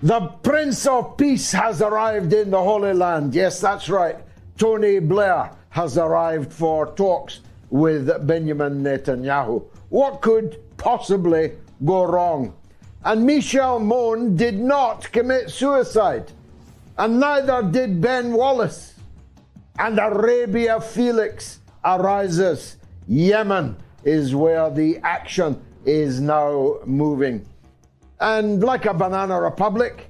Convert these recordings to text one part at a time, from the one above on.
The Prince of Peace has arrived in the Holy Land. Yes, that's right. Tony Blair has arrived for talks with Benjamin Netanyahu. What could possibly go wrong? And Michel Mon did not commit suicide, and neither did Ben Wallace. And Arabia Felix arises. Yemen is where the action is now moving. And like a banana republic,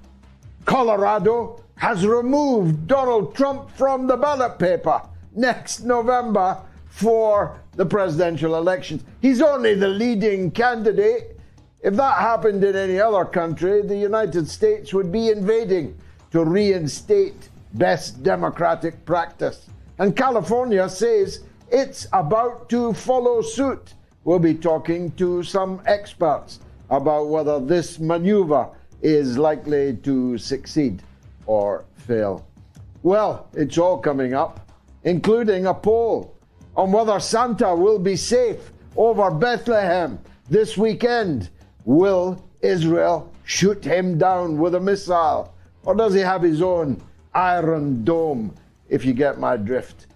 Colorado has removed Donald Trump from the ballot paper next November for the presidential elections. He's only the leading candidate. If that happened in any other country, the United States would be invading to reinstate best democratic practice. And California says it's about to follow suit. We'll be talking to some experts about whether this maneuver is likely to succeed or fail. Well, it's all coming up, including a poll on whether Santa will be safe over Bethlehem this weekend. Will Israel shoot him down with a missile? Or does he have his own Iron Dome? If you get my drift.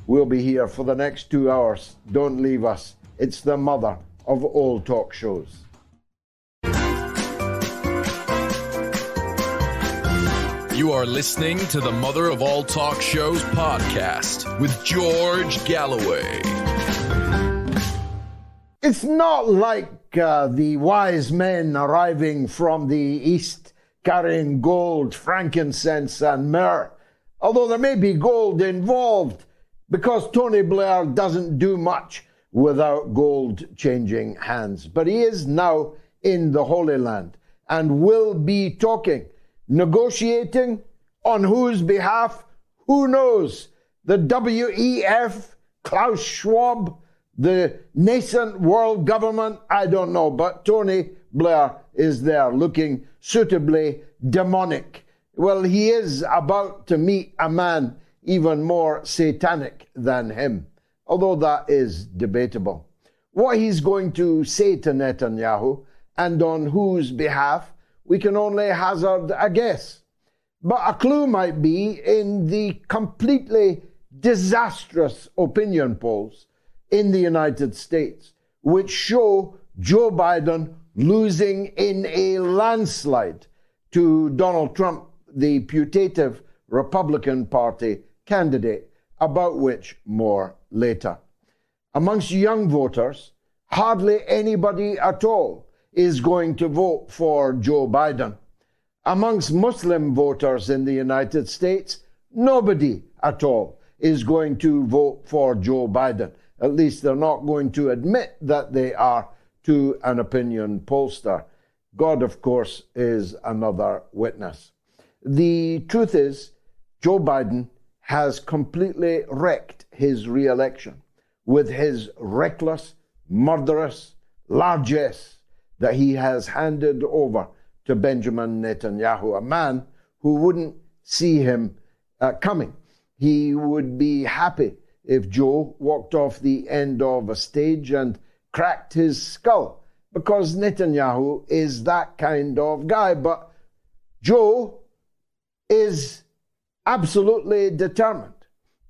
We'll be here for the next 2 hours. Don't leave us. It's the mother of all talk shows. You are listening to the Mother of All Talk Shows podcast with George Galloway. It's not like the wise men arriving from the east carrying gold, frankincense, and myrrh, although there may be gold involved, because Tony Blair doesn't do much without gold changing hands. But he is now in the Holy Land and will be talking. Negotiating on whose behalf? Who knows? The WEF, Klaus Schwab, the nascent world government? I don't know. But Tony Blair is there looking suitably demonic. Well, he is about to meet a man even more satanic than him, although that is debatable. What he's going to say to Netanyahu and on whose behalf, we can only hazard a guess. But a clue might be in the completely disastrous opinion polls in the United States, which show Joe Biden losing in a landslide to Donald Trump, the putative Republican Party candidate, about which more later. Amongst young voters, hardly anybody at all is going to vote for Joe Biden. Amongst Muslim voters in the United States, nobody at all is going to vote for Joe Biden. At least they're not going to admit that they are to an opinion pollster. God, of course, is another witness. The truth is, Joe Biden has completely wrecked his re-election with his reckless, murderous largesse that he has handed over to Benjamin Netanyahu, a man who wouldn't see him coming. He would be happy if Joe walked off the end of a stage and cracked his skull, because Netanyahu is that kind of guy. But Joe is absolutely determined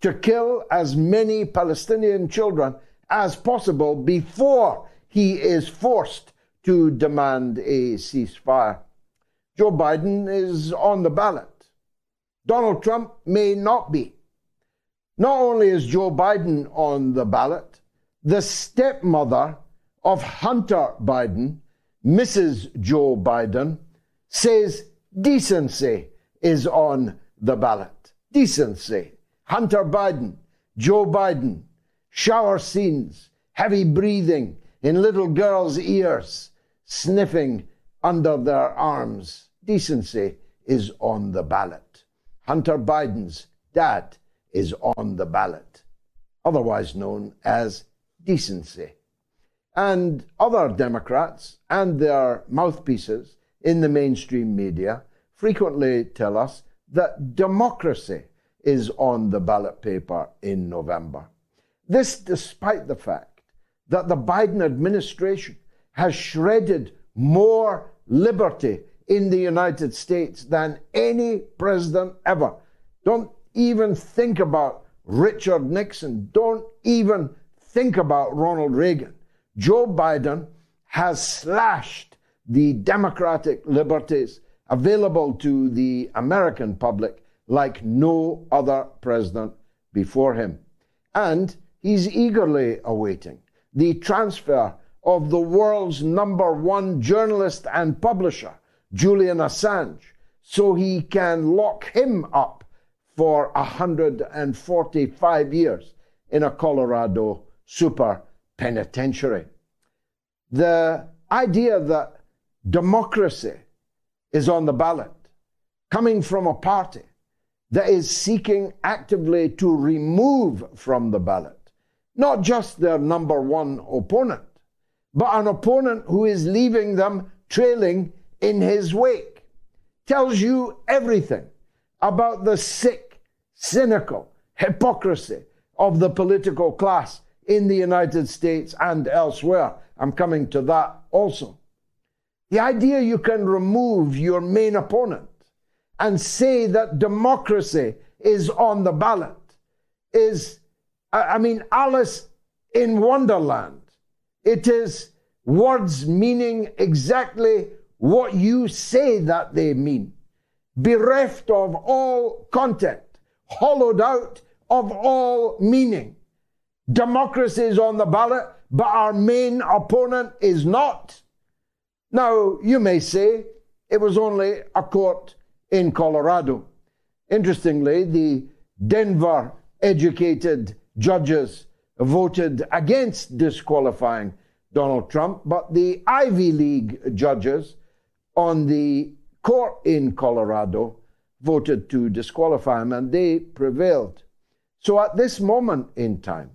to kill as many Palestinian children as possible before he is forced to demand a ceasefire. Joe Biden is on the ballot. Donald Trump may not be. Not only is Joe Biden on the ballot, the stepmother of Hunter Biden, Mrs. Joe Biden, says decency is on the ballot. Decency. Hunter Biden, Joe Biden, shower scenes, heavy breathing in little girls' ears, sniffing under their arms. Decency is on the ballot. Hunter Biden's dad is on the ballot, otherwise known as decency. And other Democrats and their mouthpieces in the mainstream media frequently tell us that democracy is on the ballot paper in November. This despite the fact that the Biden administration has shredded more liberty in the United States than any president ever. Don't even think about Richard Nixon. Don't even think about Ronald Reagan. Joe Biden has slashed the democratic liberties available to the American public like no other president before him. And he's eagerly awaiting the transfer of the world's #1 journalist and publisher, Julian Assange, so he can lock him up for 145 years in a Colorado super penitentiary. The idea that democracy is on the ballot, coming from a party that is seeking actively to remove from the ballot not just their #1 opponent, but an opponent who is leaving them trailing in his wake, tells you everything about the sick, cynical hypocrisy of the political class in the United States and elsewhere. I'm coming to that also. The idea you can remove your main opponent and say that democracy is on the ballot is, Alice in Wonderland. It is words meaning exactly what you say that they mean, bereft of all content, hollowed out of all meaning. Democracy is on the ballot, but our main opponent is not. Now, you may say it was only a court in Colorado. Interestingly, the Denver-educated judges voted against disqualifying Donald Trump, but the Ivy League judges on the court in Colorado voted to disqualify him, and they prevailed. So at this moment in time,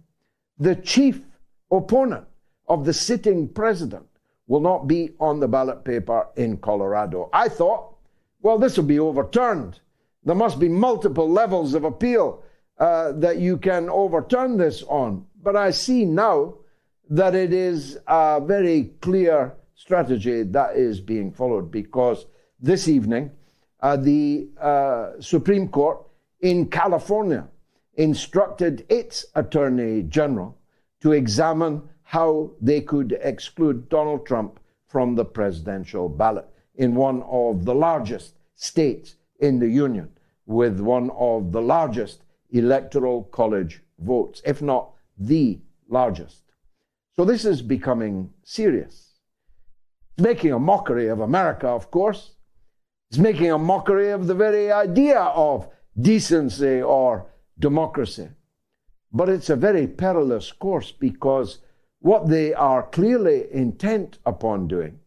the chief opponent of the sitting president will not be on the ballot paper in Colorado. I thought, well, this will be overturned. There must be multiple levels of appeal that you can overturn this on. But I see now that it is a very clear strategy that is being followed, because this evening the Supreme Court in California instructed its Attorney General to examine how they could exclude Donald Trump from the presidential ballot in one of the largest states in the Union, with one of the largest electoral college votes, if not the largest. So this is becoming serious. It's making a mockery of America, of course. It's making a mockery of the very idea of decency or democracy. But it's a very perilous course, because what they are clearly intent upon doing,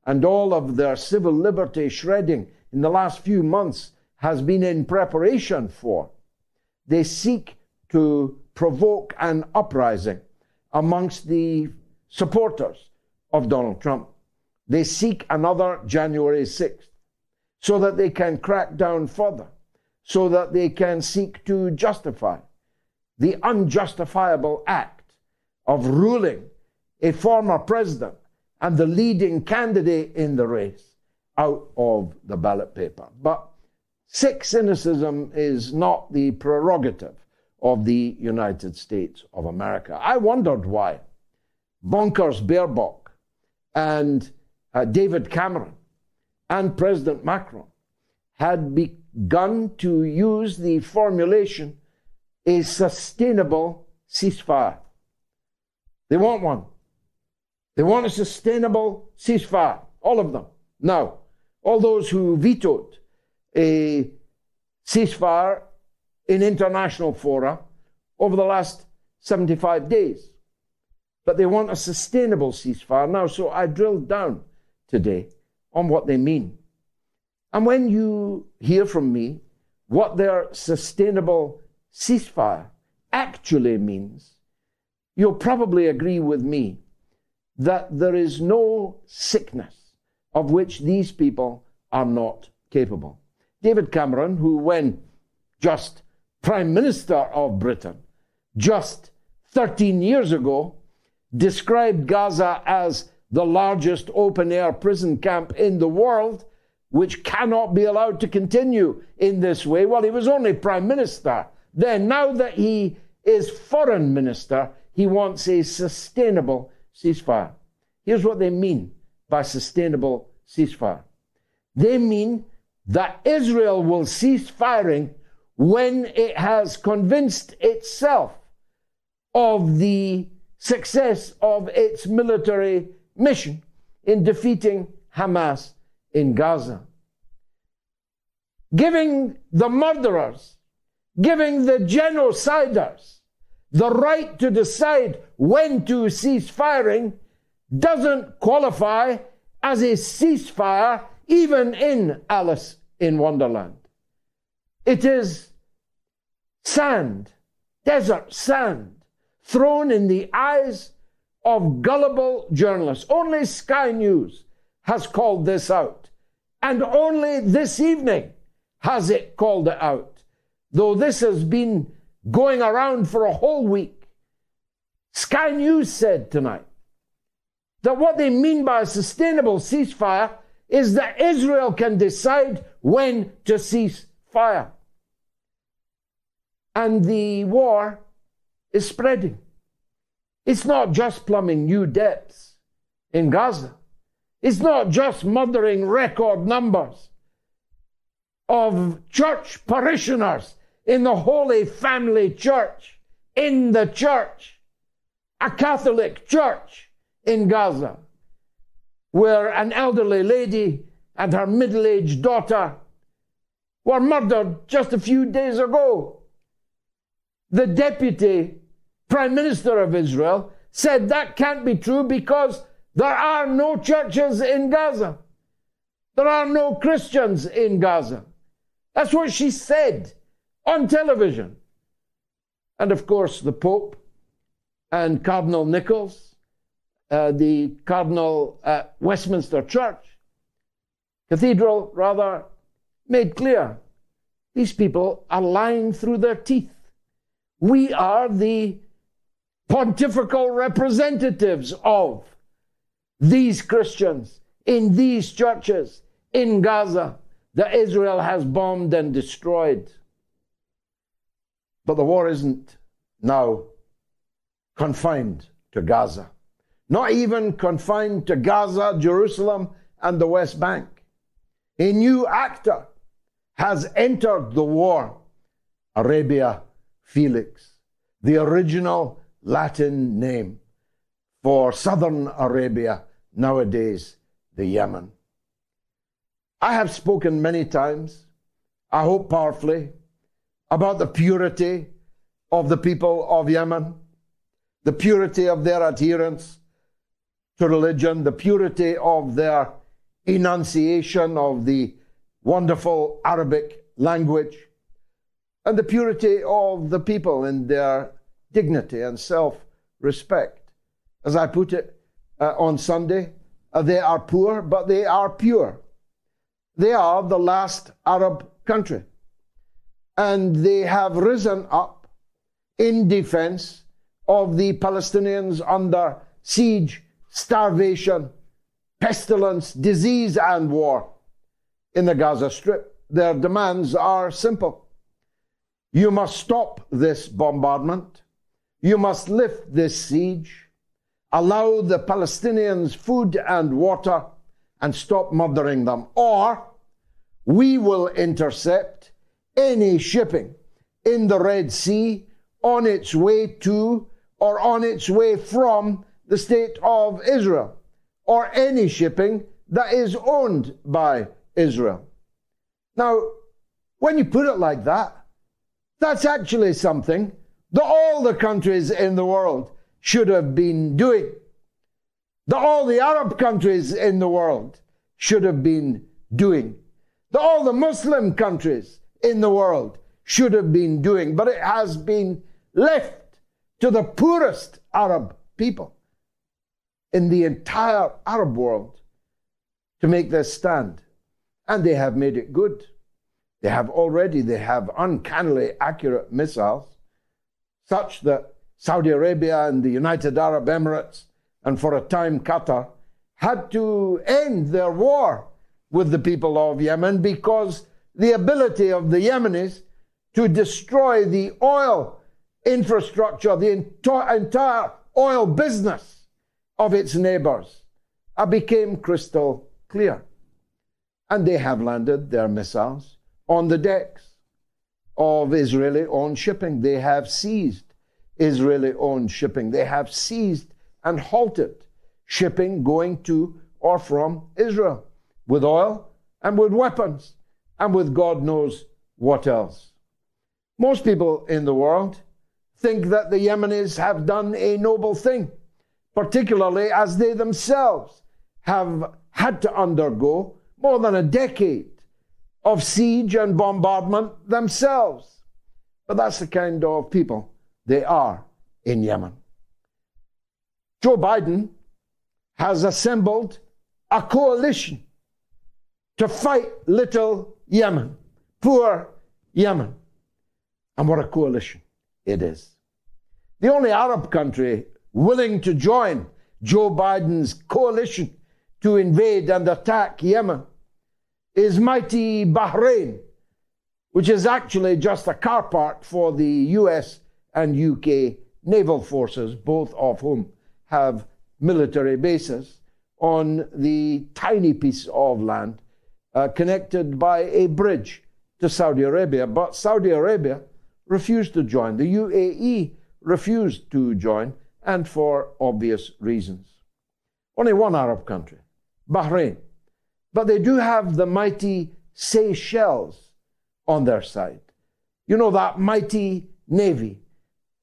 and all of their civil liberty shredding in the last few months has been in preparation for, they seek to provoke an uprising amongst the supporters of Donald Trump. They seek another January 6th so that they can crack down further, so that they can seek to justify the unjustifiable act of ruling a former president and the leading candidate in the race out of the ballot paper. But sick cynicism is not the prerogative of the United States of America. I wondered why bonkers Baerbock and David Cameron and President Macron had begun to use the formulation a sustainable ceasefire. They want one. They want a sustainable ceasefire, all of them. Now, all those who vetoed a ceasefire in international fora over the last 75 days. But they want a sustainable ceasefire now, so I drilled down today on what they mean. And when you hear from me what their sustainable ceasefire actually means, you'll probably agree with me that there is no sickness of which these people are not capable. David Cameron, who when just Prime Minister of Britain, just 13 years ago, described Gaza as the largest open-air prison camp in the world, which cannot be allowed to continue in this way. Well, he was only prime minister then. Now that he is foreign minister, he wants a sustainable ceasefire. Here's what they mean by sustainable ceasefire. They mean that Israel will cease firing when it has convinced itself of the success of its military mission in defeating Hamas in Gaza. Giving the murderers, giving the genociders the right to decide when to cease firing doesn't qualify as a ceasefire, even in Alice in Wonderland. It is sand, desert sand, thrown in the eyes of gullible journalists. Only Sky News has called this out. And only this evening has it called it out. Though this has been going around for a whole week. Sky News said tonight that what they mean by a sustainable ceasefire is that Israel can decide when to cease fire. And the war is spreading. It's not just plumbing new depths in Gaza. It's not just murdering record numbers of church parishioners in the Holy Family Church, in the church, a Catholic church in Gaza, where an elderly lady and her middle-aged daughter were murdered just a few days ago. The deputy prime minister of Israel said that can't be true because there are no churches in Gaza. There are no Christians in Gaza. That's what she said on television. And of course, the Pope and Cardinal Nichols, the Cardinal at Westminster Cathedral, made clear these people are lying through their teeth. We are the pontifical representatives of these Christians in these churches in Gaza that Israel has bombed and destroyed. But the war isn't now confined to Gaza. Not even confined to Gaza, Jerusalem, and the West Bank. A new actor has entered the war, Arabia Felix, the original Latin name for southern Arabia, nowadays the Yemen. I have spoken many times, I hope powerfully, about the purity of the people of Yemen, the purity of their adherence to religion, the purity of their enunciation of the wonderful Arabic language, and the purity of the people in their dignity and self-respect. As I put it on Sunday, they are poor, but they are pure. They are the last Arab country. And they have risen up in defense of the Palestinians under siege, starvation, pestilence, disease, and war in the Gaza Strip. Their demands are simple. You must stop this bombardment. You must lift this siege. Allow the Palestinians food and water and stop murdering them. Or we will intercept any shipping in the Red Sea on its way to or on its way from the state of Israel, or any shipping that is owned by Israel. Now, when you put it like that, that's actually something that all the countries in the world should have been doing. That all the Arab countries in the world should have been doing. That all the Muslim countries in the world should have been doing. But it has been left to the poorest Arab people in the entire Arab world to make this stand. And they have made it good. They have uncannily accurate missiles, such that Saudi Arabia and the United Arab Emirates, and for a time Qatar, had to end their war with the people of Yemen, because the ability of the Yemenis to destroy the oil infrastructure, the entire oil business of its neighbors, became crystal clear. And they have landed their missiles on the decks of Israeli-owned shipping. They have seized Israeli-owned shipping. They have seized and halted shipping going to or from Israel with oil and with weapons and with God knows what else. Most people in the world think that the Yemenis have done a noble thing, particularly as they themselves have had to undergo more than a decade of siege and bombardment themselves. But that's the kind of people they are in Yemen. Joe Biden has assembled a coalition to fight little Yemen, poor Yemen. And what a coalition it is. The only Arab country willing to join Joe Biden's coalition to invade and attack Yemen is mighty Bahrain, which is actually just a car park for the US and UK naval forces, both of whom have military bases on the tiny piece of land connected by a bridge to Saudi Arabia. But Saudi Arabia refused to join. The UAE refused to join, and for obvious reasons. Only one Arab country, Bahrain. But they do have the mighty Seychelles on their side. You know, that mighty navy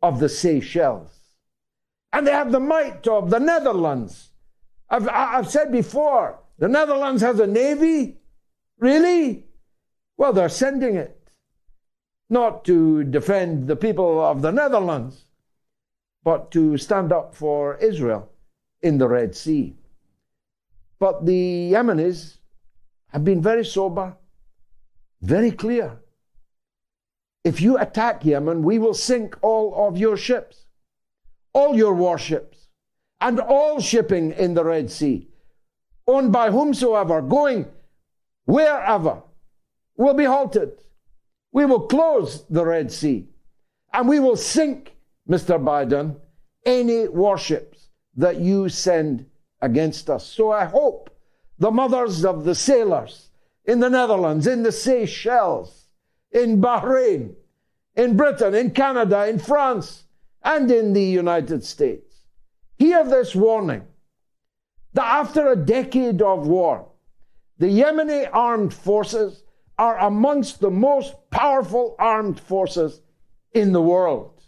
of the Seychelles. And they have the might of the Netherlands. I've said before, the Netherlands has a navy? Really? Well, they're sending it. Not to defend the people of the Netherlands, but to stand up for Israel in the Red Sea. But the Yemenis have been very sober, very clear. If you attack Yemen, we will sink all of your ships, all your warships, and all shipping in the Red Sea, owned by whomsoever, going wherever, will be halted. We will close the Red Sea, and we will sink, Mr. Biden, any warships that you send against us. So I hope the mothers of the sailors in the Netherlands, in the Seychelles, in Bahrain, in Britain, in Canada, in France, and in the United States, hear this warning that after a decade of war, the Yemeni armed forces are amongst the most powerful armed forces in the world.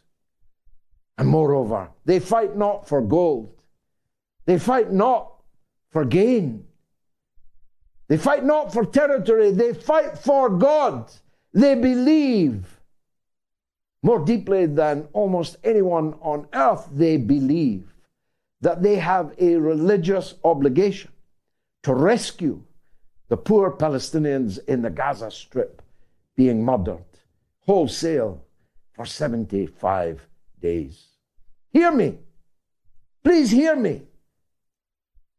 And moreover, they fight not for gold. They fight not for gain. They fight not for territory. They fight for God. They believe more deeply than almost anyone on earth. They believe that they have a religious obligation to rescue the poor Palestinians in the Gaza Strip being murdered wholesale for 75 days. Hear me. Please hear me.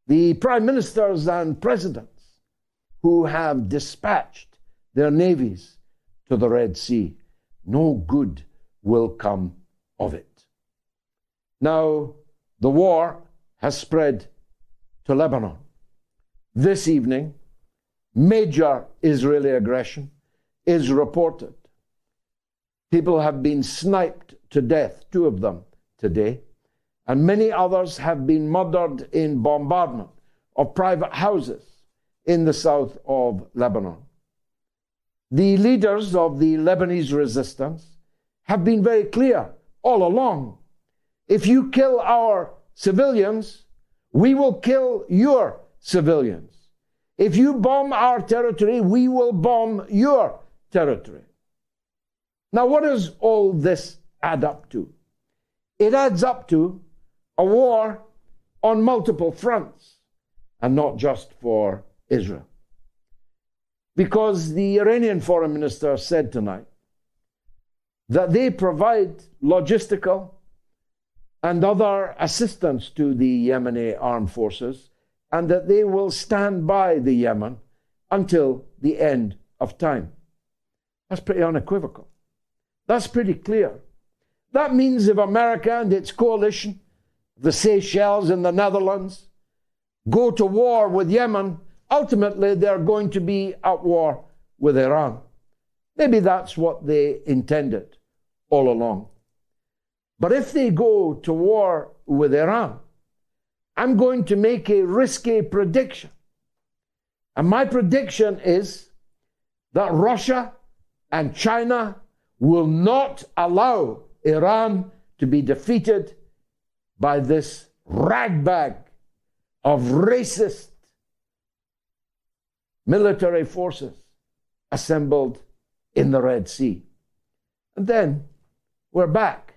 The prime ministers and presidents who have dispatched their navies to the Red Sea, no good will come of it. Now, the war has spread to Lebanon. This evening, major Israeli aggression is reported. People have been sniped to death, 2 of them today, and many others have been murdered in bombardment of private houses in the south of Lebanon. The leaders of the Lebanese resistance have been very clear all along. If you kill our civilians, we will kill your civilians. If you bomb our territory, we will bomb your territory. Now, what does all this add up to? It adds up to a war on multiple fronts, and not just for Israel. Because the Iranian foreign minister said tonight that they provide logistical and other assistance to the Yemeni armed forces, and that they will stand by the Yemen until the end of time. That's pretty unequivocal. That's pretty clear. That means if America and its coalition, the Seychelles and the Netherlands, go to war with Yemen, ultimately they're going to be at war with Iran. Maybe that's what they intended all along. But if they go to war with Iran, I'm going to make a risky prediction. And my prediction is that Russia and China will not allow Iran to be defeated by this ragbag of racist military forces assembled in the Red Sea. And then we're back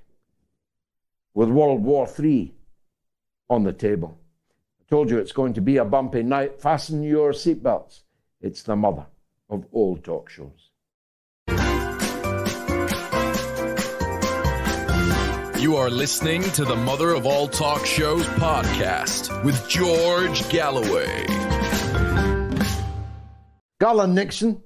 with World War III on the table. I told you it's going to be a bumpy night. Fasten your seatbelts. It's the mother of all talk shows. You are listening to the Mother of All Talk Shows podcast with George Galloway. Garland Nixon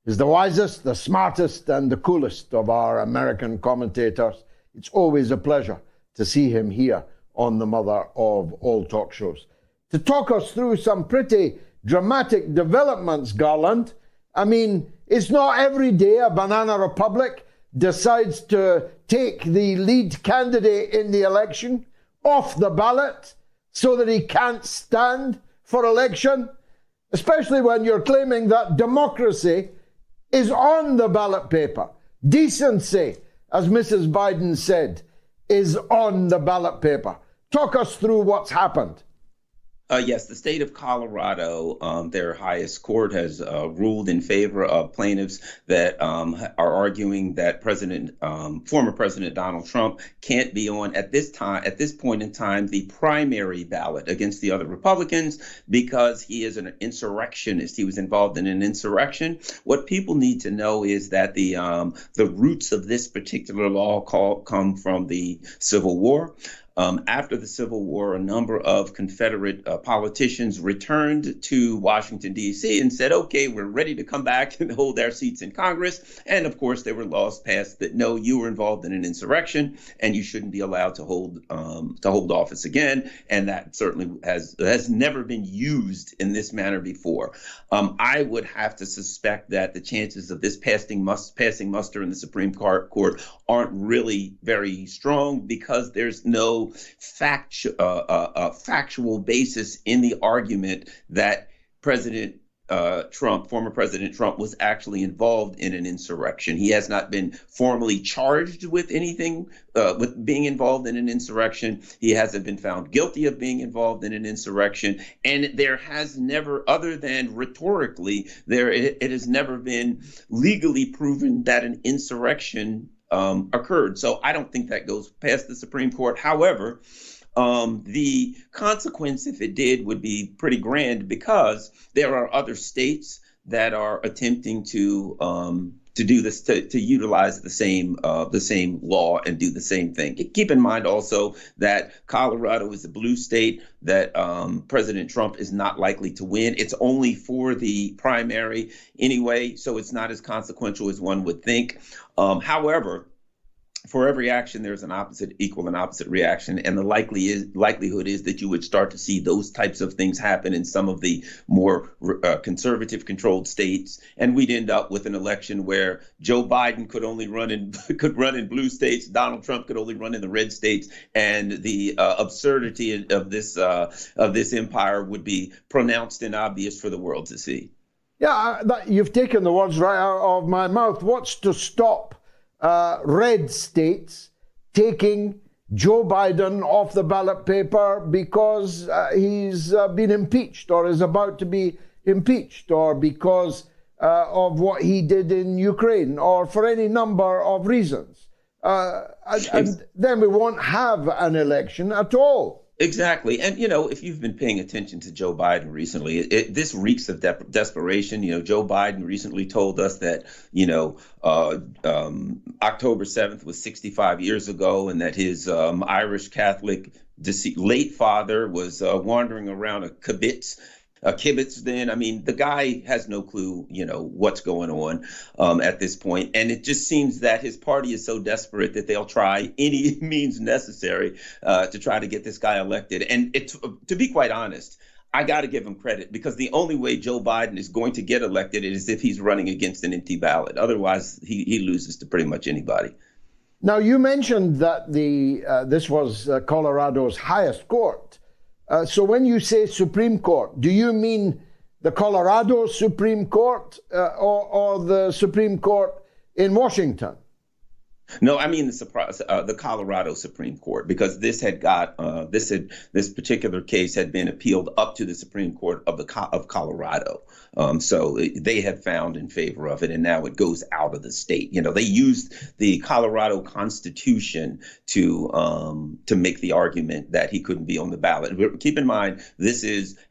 is the wisest, the smartest, and the coolest of our American commentators. It's always a pleasure to see him here on the Mother of All Talk Shows. To talk us through some pretty dramatic developments, Garland. I mean, it's not every day a banana republic decides to take the lead candidate in the election off the ballot so that he can't stand for election, especially when you're claiming that democracy is on the ballot paper. Decency, as Mrs. Biden said, is on the ballot paper. Talk us through what's happened. Yes, the state of Colorado, their highest court has ruled in favor of plaintiffs that are arguing that former President Donald Trump can't be on at this point in time, the primary ballot against the other Republicans because he is an insurrectionist. He was involved in an insurrection. What people need to know is that the roots of this particular law come from the Civil War. After the Civil War, a number of Confederate politicians returned to Washington, D.C. and said, OK, we're ready to come back and hold our seats in Congress. And of course, there were laws passed that, no, you were involved in an insurrection and you shouldn't be allowed to hold office again. And that certainly has never been used in this manner before. I would have to suspect that the chances of this passing muster in the Supreme Court aren't really very strong because there's no factual basis in the argument that former President Trump was actually involved in an insurrection. He has not been formally charged with anything, with being involved in an insurrection. He hasn't been found guilty of being involved in an insurrection. And there has never, other than rhetorically, it has never been legally proven that an insurrection occurred. So I don't think that goes past the Supreme Court. However, the consequence, if it did, would be pretty grand because there are other states that are attempting to do this, to utilize the same law and do the same thing. Keep in mind also that Colorado is a blue state that President Trump is not likely to win. It's only for the primary anyway, so it's not as consequential as one would think. However, for every action, there's an equal and opposite reaction. And the likelihood is that you would start to see those types of things happen in some of the more conservative controlled states. And we'd end up with an election where Joe Biden could run in blue states. Donald Trump could only run in the red states. And the absurdity of this empire would be pronounced and obvious for the world to see. Yeah, you've taken the words right out of my mouth. What's to stop red states taking Joe Biden off the ballot paper because he's been impeached or is about to be impeached, or because of what he did in Ukraine, or for any number of reasons? And then we won't have an election at all. Exactly. And, if you've been paying attention to Joe Biden recently, this reeks of desperation. Joe Biden recently told us that, October 7th was 65 years ago, and that his Irish Catholic late father was wandering around a kibbutz Kibitz then. I mean, the guy has no clue, what's going on at this point. And it just seems that his party is so desperate that they'll try any means necessary to try to get this guy elected. And to be quite honest, I got to give him credit, because the only way Joe Biden is going to get elected is if he's running against an empty ballot. Otherwise, he loses to pretty much anybody. Now, you mentioned that this was Colorado's highest court. So when you say Supreme Court, do you mean the Colorado Supreme Court or the Supreme Court in Washington? No, I mean the Colorado Supreme Court, because this particular case had been appealed up to the Supreme Court of Colorado. So they had found in favor of it, and now it goes out of the state. They used the Colorado Constitution to make the argument that he couldn't be on the ballot. Keep in mind,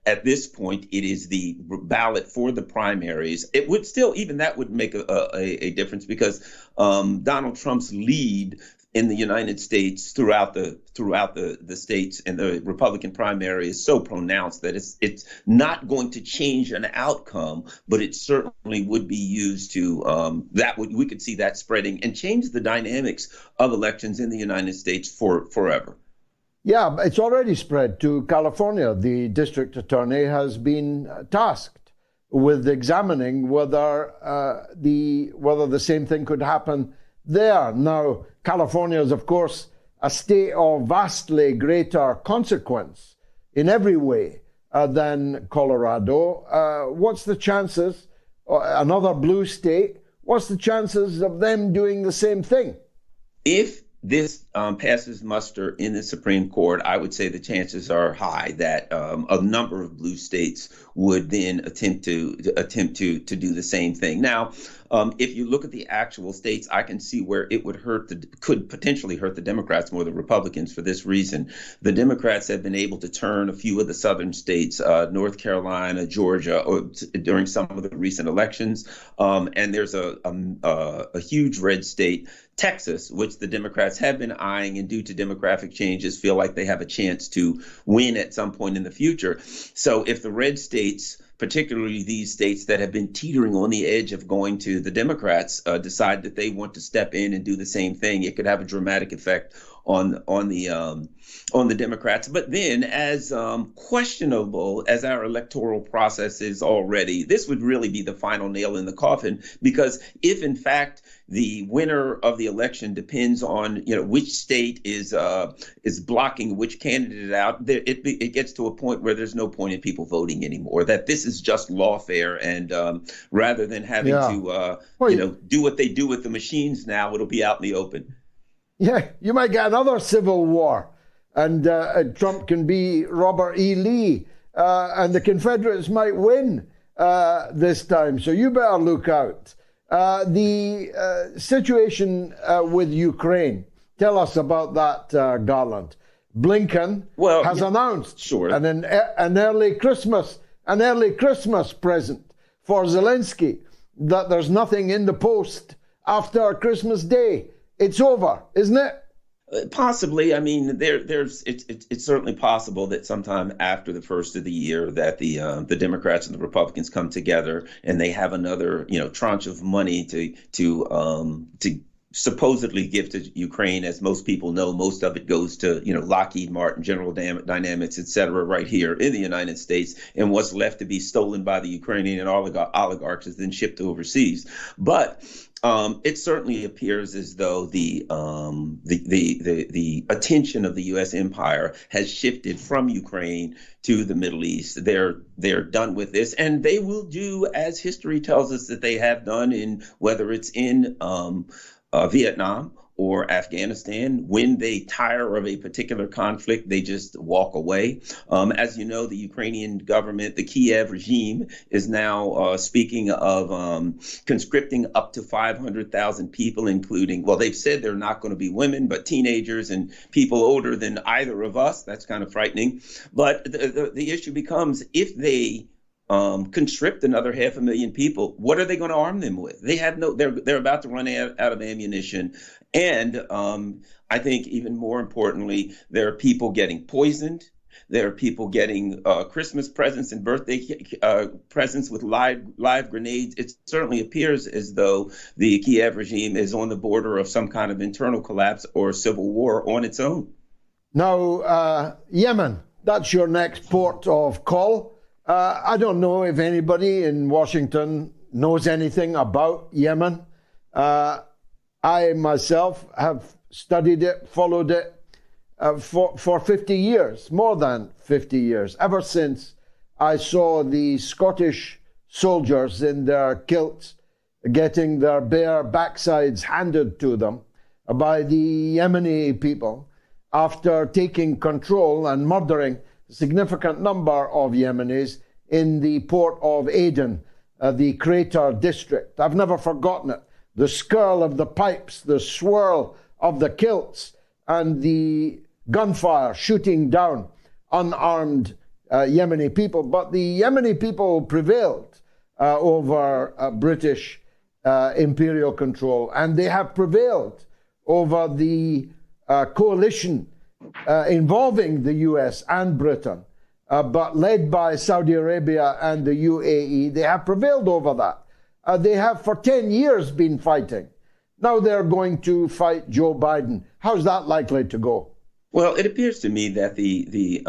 at this point, it is the ballot for the primaries. It would still, even that would make a difference, because Donald Trump's lead in the United States throughout the states and the Republican primary is so pronounced that it's not going to change an outcome, but it certainly would be used to we could see that spreading and change the dynamics of elections in the United States forever. Yeah, it's already spread to California. The district attorney has been tasked with examining whether the same thing could happen there. Now, California is, of course, a state of vastly greater consequence in every way than Colorado. What's the chances, another blue state, what's the chances of them doing the same thing? If this passes muster in the Supreme Court, I would say the chances are high that a number of blue states would then attempt to do the same thing. Now, if you look at the actual states, I can see where it would could potentially hurt the Democrats more than Republicans for this reason. The Democrats have been able to turn a few of the southern states, North Carolina, Georgia, during some of the recent elections. And there's a huge red state, Texas, which the Democrats have been eyeing, and due to demographic changes, feel like they have a chance to win at some point in the future. So if the red states, particularly these states that have been teetering on the edge of going to the Democrats, decide that they want to step in and do the same thing, it could have a dramatic effect on the Democrats. But then, as questionable as our electoral process is already, this would really be the final nail in the coffin, because if in fact the winner of the election depends on which state is blocking which candidate out, it gets to a point where there's no point in people voting anymore. That this is just lawfare, and rather than having to do what they do with the machines now, it'll be out in the open. Yeah, you might get another civil war, and Trump can be Robert E. Lee, and the Confederates might win this time. So you better look out. The situation with Ukraine. Tell us about that, Garland. Blinken has announced an early Christmas present for Zelensky, that there's nothing in the post after Christmas Day. It's over, isn't it? Possibly. I mean, it's certainly possible that sometime after the first of the year that the Democrats and the Republicans come together and they have another tranche of money to supposedly give to Ukraine. As most people know, most of it goes to Lockheed Martin, General Dynamics, et cetera, right here in the United States, and what's left to be stolen by the Ukrainian oligarchs is then shipped overseas. But it certainly appears as though the attention of the U.S. empire has shifted from Ukraine to the Middle East. They're done with this, and they will do as history tells us that they have done in whether it's in Vietnam or Afghanistan. When they tire of a particular conflict, they just walk away. As you know, the Ukrainian government, the Kiev regime, is now speaking of conscripting up to 500,000 people, including, they've said they're not going to be women, but teenagers and people older than either of us. That's kind of frightening. But the issue becomes, if they conscript another 500,000 people, what are they going to arm them with? They have they're about to run out of ammunition. And I think even more importantly, there are people getting poisoned. There are people getting Christmas presents and birthday presents with live grenades. It certainly appears as though the Kiev regime is on the border of some kind of internal collapse or civil war on its own. Now, Yemen, that's your next port of call. I don't know if anybody in Washington knows anything about Yemen. I myself have studied it, followed it for 50 years, more than 50 years, ever since I saw the Scottish soldiers in their kilts getting their bare backsides handed to them by the Yemeni people after taking control and murdering a significant number of Yemenis in the port of Aden, the Crater district. I've never forgotten it. The skirl of the pipes, the swirl of the kilts, and the gunfire shooting down unarmed Yemeni people. But the Yemeni people prevailed over British imperial control, and they have prevailed over the coalition involving the US and Britain, but led by Saudi Arabia and the UAE. They have prevailed over that. They have for 10 years been fighting. Now they're going to fight Joe Biden. How's that likely to go? Well, it appears to me that the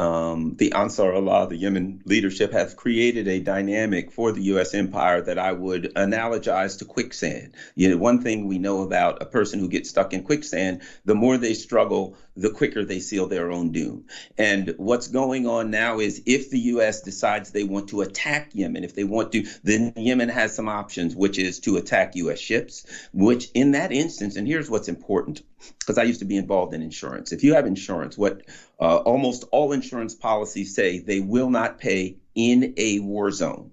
Ansar Allah, the Yemen leadership, have created a dynamic for the U.S. empire that I would analogize to quicksand. You know, one thing we know about a person who gets stuck in quicksand, the more they struggle, the quicker they seal their own doom. And what's going on now is if the U.S. decides they want to attack Yemen, if they want to, then Yemen has some options, which is to attack U.S. ships, which in that instance, and here's what's important, because I used to be involved in insurance. If you have insurance, what almost all insurance policies say, they will not pay in a war zone.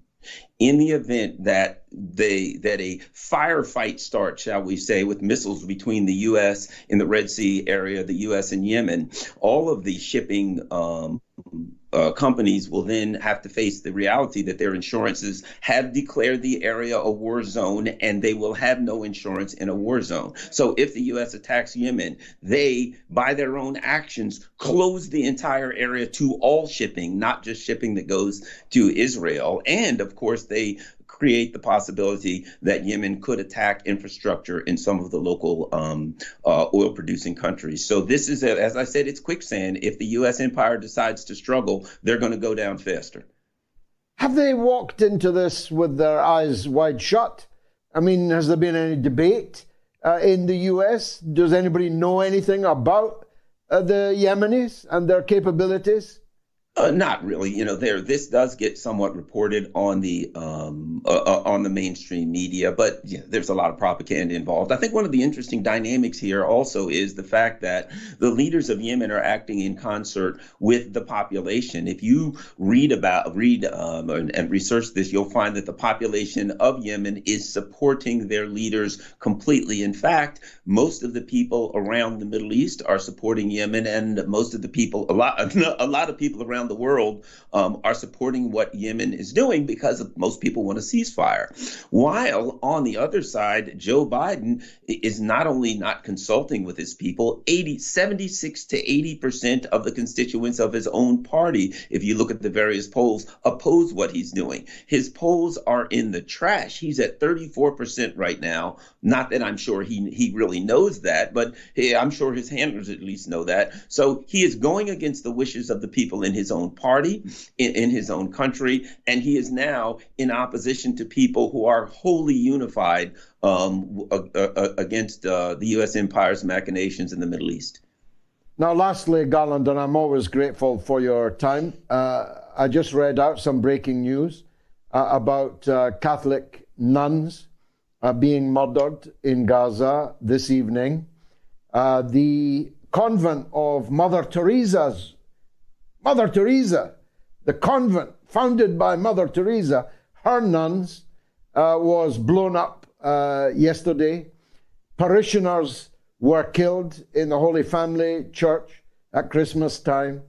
In the event that a firefight starts, shall we say, with missiles between the U.S. in the Red Sea area, the U.S. and Yemen, all of the shipping companies will then have to face the reality that their insurances have declared the area a war zone, and they will have no insurance in a war zone. So if the U.S. attacks Yemen, they, by their own actions, close the entire area to all shipping, not just shipping that goes to Israel. And of course, they create the possibility that Yemen could attack infrastructure in some of the local oil producing countries. So this is, as I said, it's quicksand. If the U.S. empire decides to struggle, they're going to go down faster. Have they walked into this with their eyes wide shut? I mean, has there been any debate in the U.S.? Does anybody know anything about the Yemenis and their capabilities? Not really. You know, this does get somewhat reported on the mainstream media, but yeah, there's a lot of propaganda involved. I think one of the interesting dynamics here also is the fact that the leaders of Yemen are acting in concert with the population. If you read and research this, you'll find that the population of Yemen is supporting their leaders completely. In fact, most of the people around the Middle East are supporting Yemen, and most of the people, a lot of people around the world are supporting what Yemen is doing because most people want a ceasefire. While on the other side, Joe Biden is not only not consulting with his people, 76 to 80% of the constituents of his own party, if you look at the various polls, oppose what he's doing. His polls are in the trash. He's at 34% right now. Not that I'm sure he really knows that, but hey, I'm sure his handlers at least know that. So he is going against the wishes of the people in his own party, in his own country, and he is now in opposition to people who are wholly unified against the U.S. empire's machinations in the Middle East. Now, lastly, Garland, and I'm always grateful for your time, I just read out some breaking news about Catholic nuns being murdered in Gaza this evening. The convent of Mother Teresa, the convent founded by Mother Teresa, her nuns, was blown up yesterday. Parishioners were killed in the Holy Family Church at Christmas time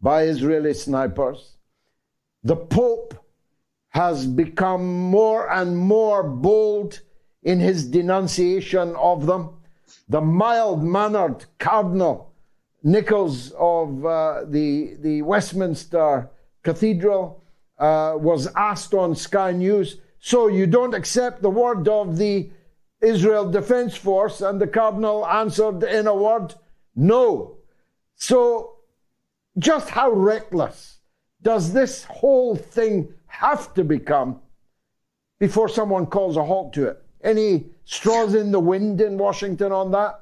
by Israeli snipers. The Pope has become more and more bold in his denunciation of them. The mild-mannered Cardinal Nichols of the Westminster Cathedral was asked on Sky News, so you don't accept the word of the Israel Defense Force? And the Cardinal answered in a word, no. So just how reckless does this whole thing have to become before someone calls a halt to it? Any straws in the wind in Washington on that?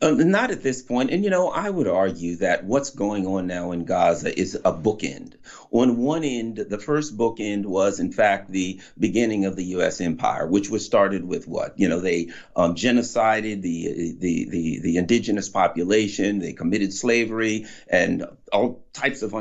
Not at this point. And, I would argue that what's going on now in Gaza is a bookend. On one end, the first bookend was, in fact, the beginning of the U.S. empire, which was started with what? They genocided the indigenous population. They committed slavery and all types of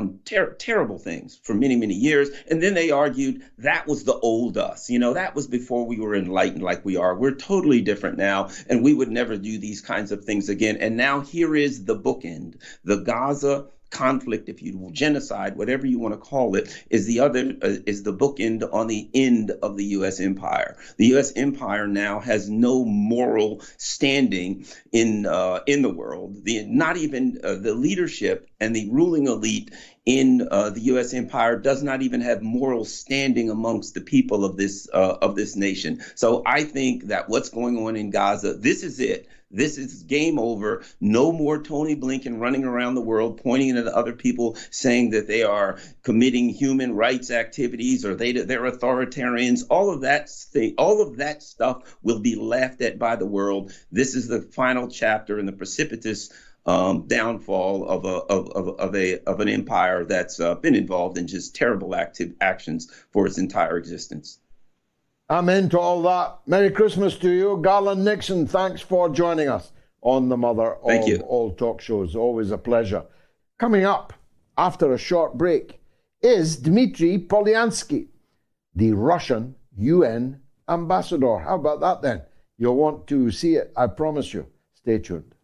terrible things for many, many years. And then they argued that was the old us. That was before we were enlightened like we are. We're totally different now, and we would never do these kinds of things again. And now here is the bookend. The Gaza conflict, if you will, genocide, whatever you want to call it, is the bookend on the end of the U.S. empire. The U.S. empire now has no moral standing in the world. Not even the leadership and the ruling elite in the U.S. empire does not even have moral standing amongst the people of this nation. So I think that what's going on in Gaza, this is it. This is game over. No more Tony Blinken running around the world pointing at other people saying that they are committing human rights activities or they're authoritarians. All of that stuff will be laughed at by the world. This is the final chapter in the precipitous downfall of an empire that's been involved in just terrible actions for its entire existence. Amen to all that. Merry Christmas to you. Garland Nixon, thanks for joining us on the Mother of All Talk Shows. Always a pleasure. Coming up after a short break is Dmitry Polyanskiy, the Russian UN ambassador. How about that then? You'll want to see it, I promise you. Stay tuned.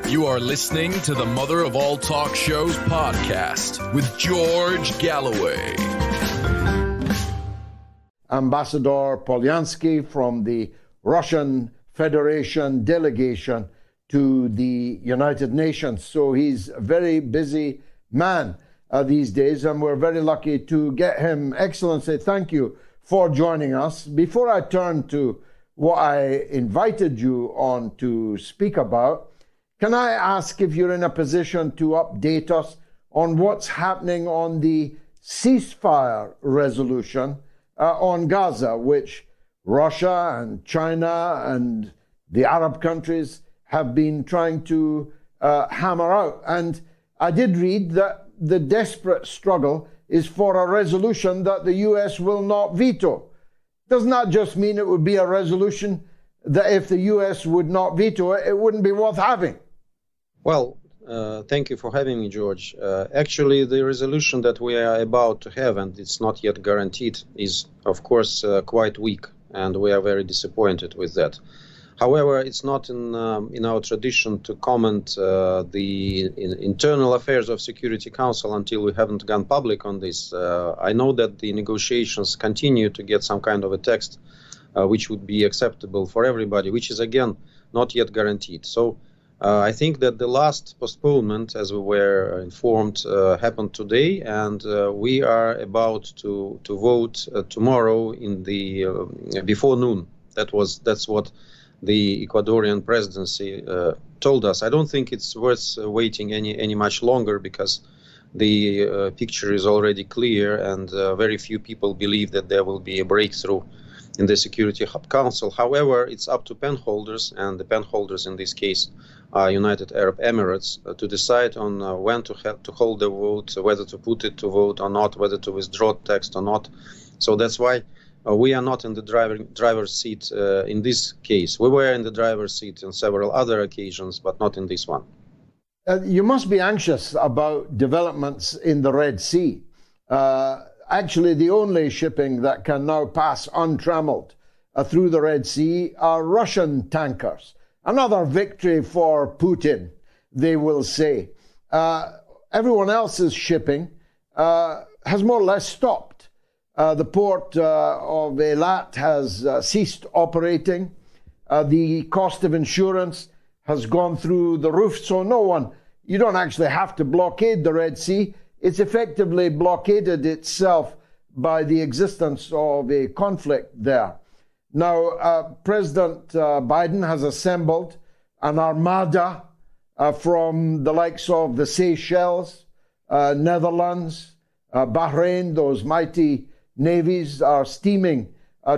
You are listening to the Mother of All Talk Shows podcast with George Galloway. Ambassador Polyanskiy from the Russian Federation delegation to the United Nations. So he's a very busy man these days, and we're very lucky to get him. Excellency, thank you for joining us. Before I turn to what I invited you on to speak about, can I ask if you're in a position to update us on what's happening on the ceasefire resolution on Gaza, which Russia and China and the Arab countries have been trying to hammer out? And I did read that the desperate struggle is for a resolution that the U.S. will not veto. Doesn't that just mean it would be a resolution that if the U.S. would not veto it, it wouldn't be worth having? Well, thank you for having me, George. Actually, the resolution that we are about to have, and it's not yet guaranteed, is, of course, quite weak, and we are very disappointed with that. However, it's not in our tradition to comment the internal affairs of Security Council until we haven't gone public on this. I know that the negotiations continue to get some kind of a text which would be acceptable for everybody, which is, again, not yet guaranteed. So I think that the last postponement, as we were informed, happened today, and we are about to vote tomorrow in the before noon. That's what the Ecuadorian presidency told us. I don't think it's worth waiting any much longer, because the picture is already clear, and very few people believe that there will be a breakthrough in the Security Council. However, it's up to pen holders, and the pen holders in this case are United Arab Emirates, to decide on when to hold the vote, whether to put it to vote or not, whether to withdraw text or not. So that's why we are not in the driver's seat in this case. We were in the driver's seat on several other occasions, but not in this one. You must be anxious about developments in the Red Sea. Actually, the only shipping that can now pass untrammeled through the Red Sea are Russian tankers. Another victory for Putin, they will say. Everyone else's shipping has more or less stopped. The port of Eilat has ceased operating. The cost of insurance has gone through the roof, so you don't actually have to blockade the Red Sea. It's effectively blockaded itself by the existence of a conflict there. Now, President Biden has assembled an armada from the likes of the Seychelles, Netherlands, Bahrain. Those mighty navies are steaming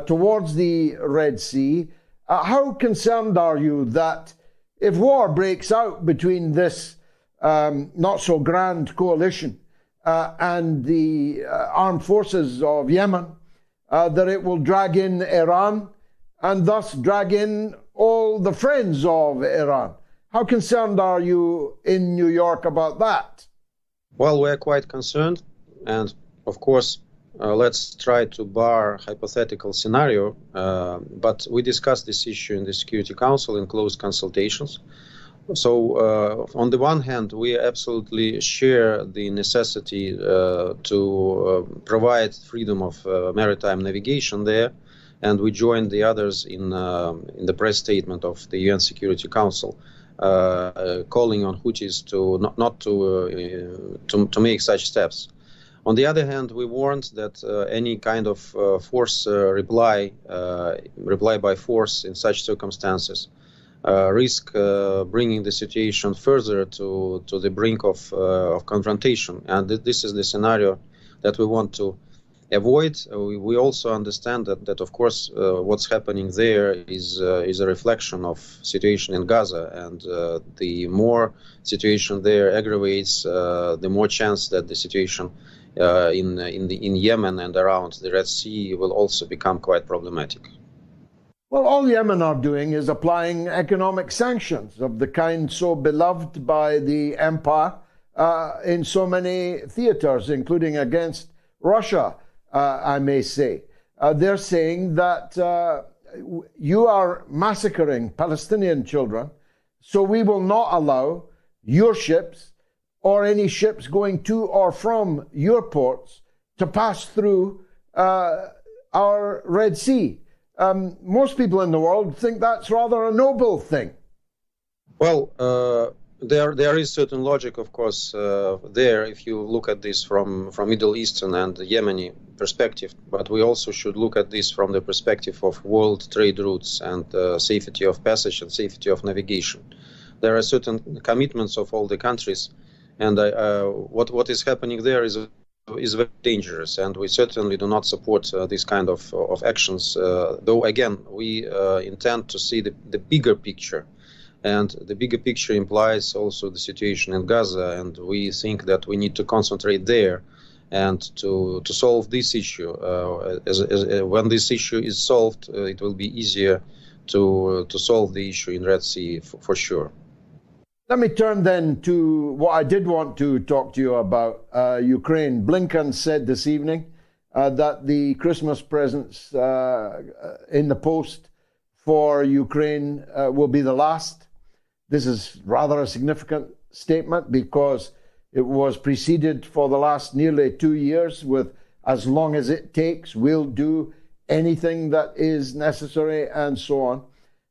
towards the Red Sea. How concerned are you that if war breaks out between this not so grand coalition and the armed forces of Yemen, that it will drag in Iran and thus drag in all the friends of Iran? How concerned are you in New York about that? Well, we're quite concerned, and of course, let's try to bar hypothetical scenario, but we discussed this issue in the Security Council in close consultations. So, on the one hand, we absolutely share the necessity to provide freedom of maritime navigation there, and we joined the others in the press statement of the UN Security Council, calling on Houthis to make such steps. On the other hand, we warned that any kind of force reply by force in such circumstances risk bringing the situation further to the brink of confrontation, and this is the scenario that we want to avoid. We also understand that of course what's happening there is a reflection of situation in Gaza, and the more situation there aggravates, the more chance that the situation in Yemen and around the Red Sea will also become quite problematic. Well, all Yemen are doing is applying economic sanctions of the kind so beloved by the empire in so many theaters, including against Russia, I may say. They're saying that you are massacring Palestinian children, so we will not allow your ships or any ships going to or from your ports to pass through our Red Sea. Most people in the world think that's rather a noble thing. Well, there is certain logic, of course, there if you look at this from Middle Eastern and Yemeni perspective, but we also should look at this from the perspective of world trade routes and safety of passage and safety of navigation. There are certain commitments of all the countries, and what is happening there is very dangerous, and we certainly do not support this kind of actions, though again we intend to see the bigger picture, and the bigger picture implies also the situation in Gaza, and we think that we need to concentrate there and to solve this issue. When this issue is solved, it will be easier to solve the issue in Red Sea for sure. Let me turn then to what I did want to talk to you about, Ukraine. Blinken said this evening that the Christmas presents in the post for Ukraine will be the last. This is rather a significant statement because it was preceded for the last nearly 2 years with as long as it takes, we'll do anything that is necessary, and so on.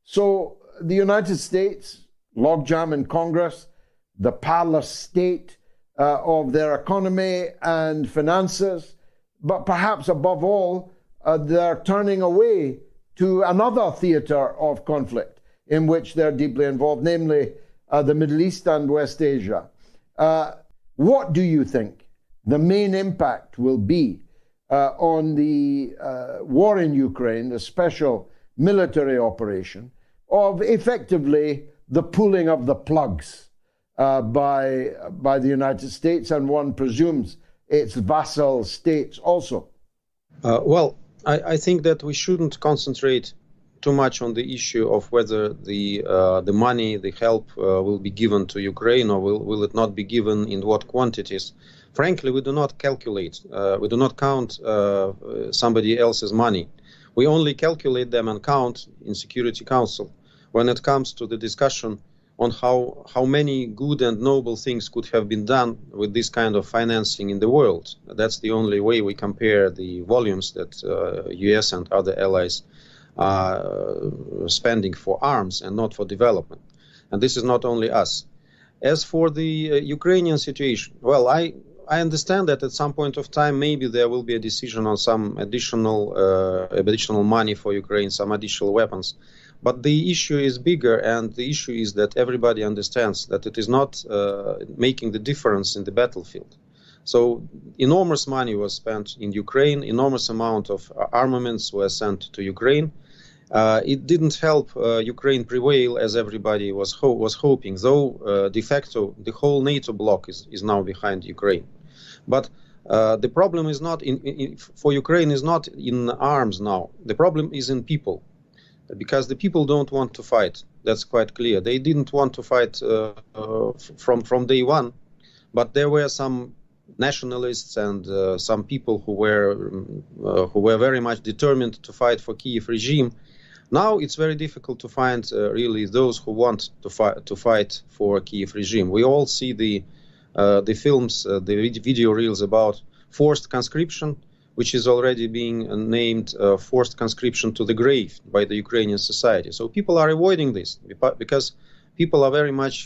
So the United States, logjam in Congress, the palace state of their economy and finances, but perhaps above all, they're turning away to another theater of conflict in which they're deeply involved, namely the Middle East and West Asia. What do you think the main impact will be on the war in Ukraine, the special military operation, of effectively the pulling of the plugs by the United States, and one presumes its vassal states also? Well, I think that we shouldn't concentrate too much on the issue of whether the money, the help will be given to Ukraine, or will it not be given, in what quantities. Frankly, we do not calculate, we do not count somebody else's money. We only calculate them and count in Security Council when it comes to the discussion on how many good and noble things could have been done with this kind of financing in the world. That's the only way we compare the volumes that US and other allies spending for arms and not for development. And this is not only us. As for the Ukrainian situation, well, I understand that at some point of time, maybe there will be a decision on some additional money for Ukraine, some additional weapons. But the issue is bigger, and the issue is that everybody understands that it is not making the difference in the battlefield. So enormous money was spent in Ukraine, enormous amount of armaments were sent to Ukraine. It didn't help Ukraine prevail as everybody was hoping, though de facto the whole NATO bloc is now behind Ukraine. But the problem is not for Ukraine is not in arms now. The problem is in people, because the people don't want to fight. That's quite clear. They didn't want to fight from day one, but there were some nationalists and some people who were very much determined to fight for Kiev regime. Now it's very difficult to find really those who want to fight for Kiev regime. We all see the films, the video reels about forced conscription, which is already being named forced conscription to the grave by the Ukrainian society. So people are avoiding this because people are very much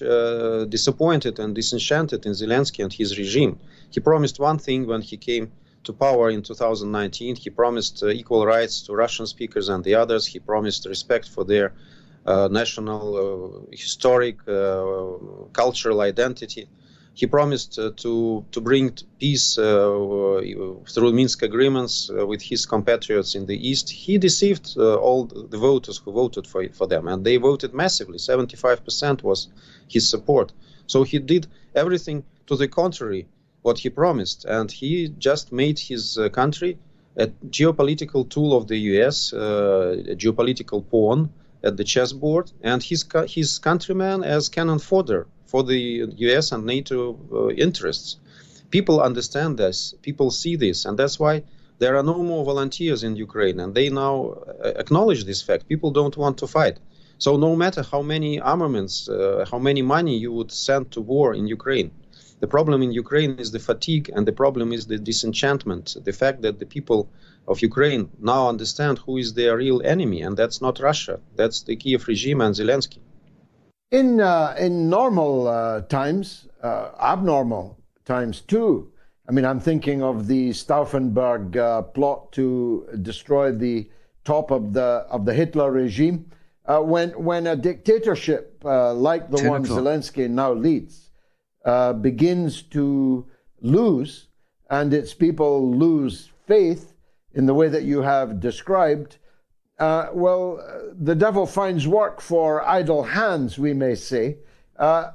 disappointed and disenchanted in Zelensky and his regime. He promised one thing when he came to power in 2019. He promised equal rights to Russian speakers and the others. He promised respect for their national, historic, cultural identity. He promised to bring peace through Minsk agreements with his compatriots in the East. He deceived all the voters who voted for them, and they voted massively. 75% was his support. So he did everything to the contrary what he promised, and he just made his country a geopolitical tool of the US, a geopolitical pawn at the chessboard, and his countrymen as cannon fodder for the US and NATO interests. People understand this, people see this, and that's why there are no more volunteers in Ukraine, and they now acknowledge this fact. People don't want to fight. So no matter how many armaments, how many money you would send to war in Ukraine, the problem in Ukraine is the fatigue, and the problem is the disenchantment, the fact that the people of Ukraine now understand who is their real enemy, and that's not Russia, that's the Kiev regime and Zelensky. In normal times, abnormal times too, I mean, I'm thinking of the Stauffenberg plot to destroy the top of the Hitler regime, when a dictatorship like the one Zelensky now leads begins to lose, and its people lose faith in the way that you have described, the devil finds work for idle hands, we may say.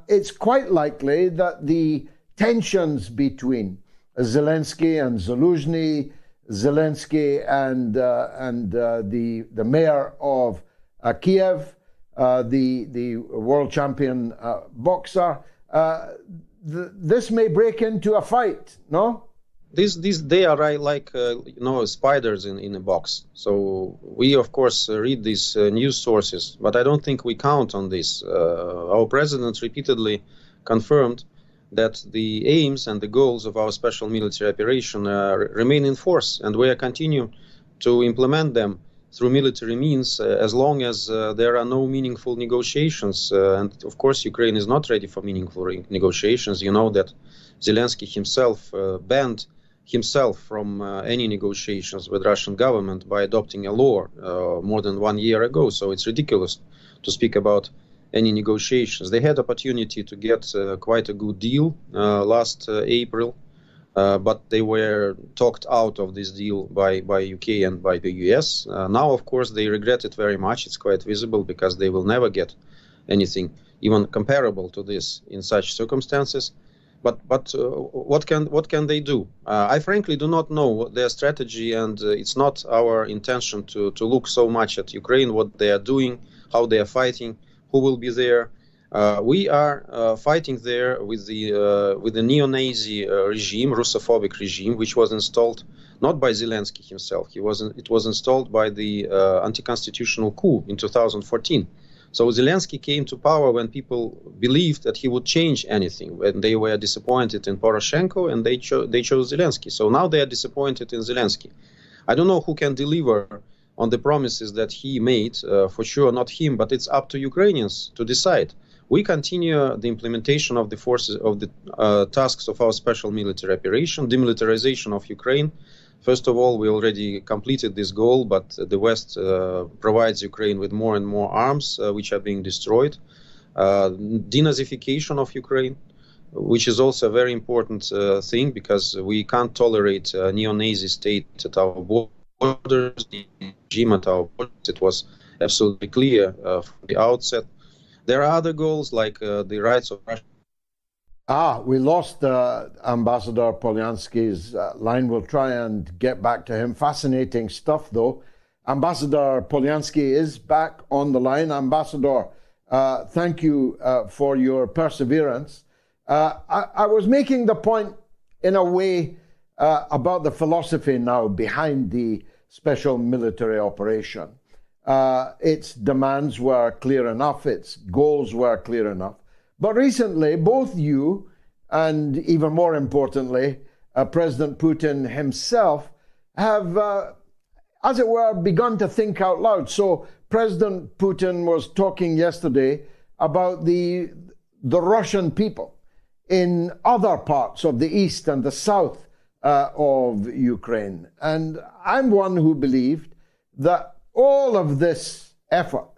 It's quite likely that the tensions between Zelensky and Zaluzhny, Zelensky and the mayor of Kiev, the world champion boxer, this may break into a fight, no? They are like spiders in a box. So we of course read these news sources, but I don't think we count on this. Our president repeatedly confirmed that the aims and the goals of our special military operation remain in force, and we are continue to implement them through military means as long as there are no meaningful negotiations. And of course, Ukraine is not ready for meaningful negotiations. You know that Zelensky himself banned himself from any negotiations with Russian government by adopting a law more than 1 year ago. So it's ridiculous to speak about any negotiations. They had opportunity to get quite a good deal last April. But they were talked out of this deal by UK and by the US. Now, of course, they regret it very much. It's quite visible because they will never get anything even comparable to this in such circumstances. But what can they do? I frankly do not know their strategy, and it's not our intention to look so much at Ukraine, what they are doing, how they are fighting, who will be there. We are fighting there with the neo-Nazi regime, Russophobic regime, which was installed not by Zelensky himself. It was installed by the anti-constitutional coup in 2014. So Zelensky came to power when people believed that he would change anything, when they were disappointed in Poroshenko, and they chose Zelensky. So now they are disappointed in Zelensky. I don't know who can deliver on the promises that he made. For sure, not him, but it's up to Ukrainians to decide. We continue the implementation of the forces of the tasks of our special military operation, demilitarization of Ukraine. First of all, we already completed this goal, but the West provides Ukraine with more and more arms, which are being destroyed. Denazification of Ukraine, which is also a very important thing, because we can't tolerate a neo-Nazi state at our borders, the regime at our borders. It was absolutely clear from the outset. There are other goals like the rights of Russia. We lost Ambassador Polyanskiy's line. We'll try and get back to him. Fascinating stuff, though. Ambassador Polyanskiy is back on the line. Ambassador, thank you for your perseverance. I was making the point, in a way, about the philosophy now behind the special military operation. Its demands were clear enough, its goals were clear enough. But recently, both you and, even more importantly, President Putin himself have, as it were, begun to think out loud. So President Putin was talking yesterday about the Russian people in other parts of the east and the south of Ukraine. And I'm one who believed that all of this effort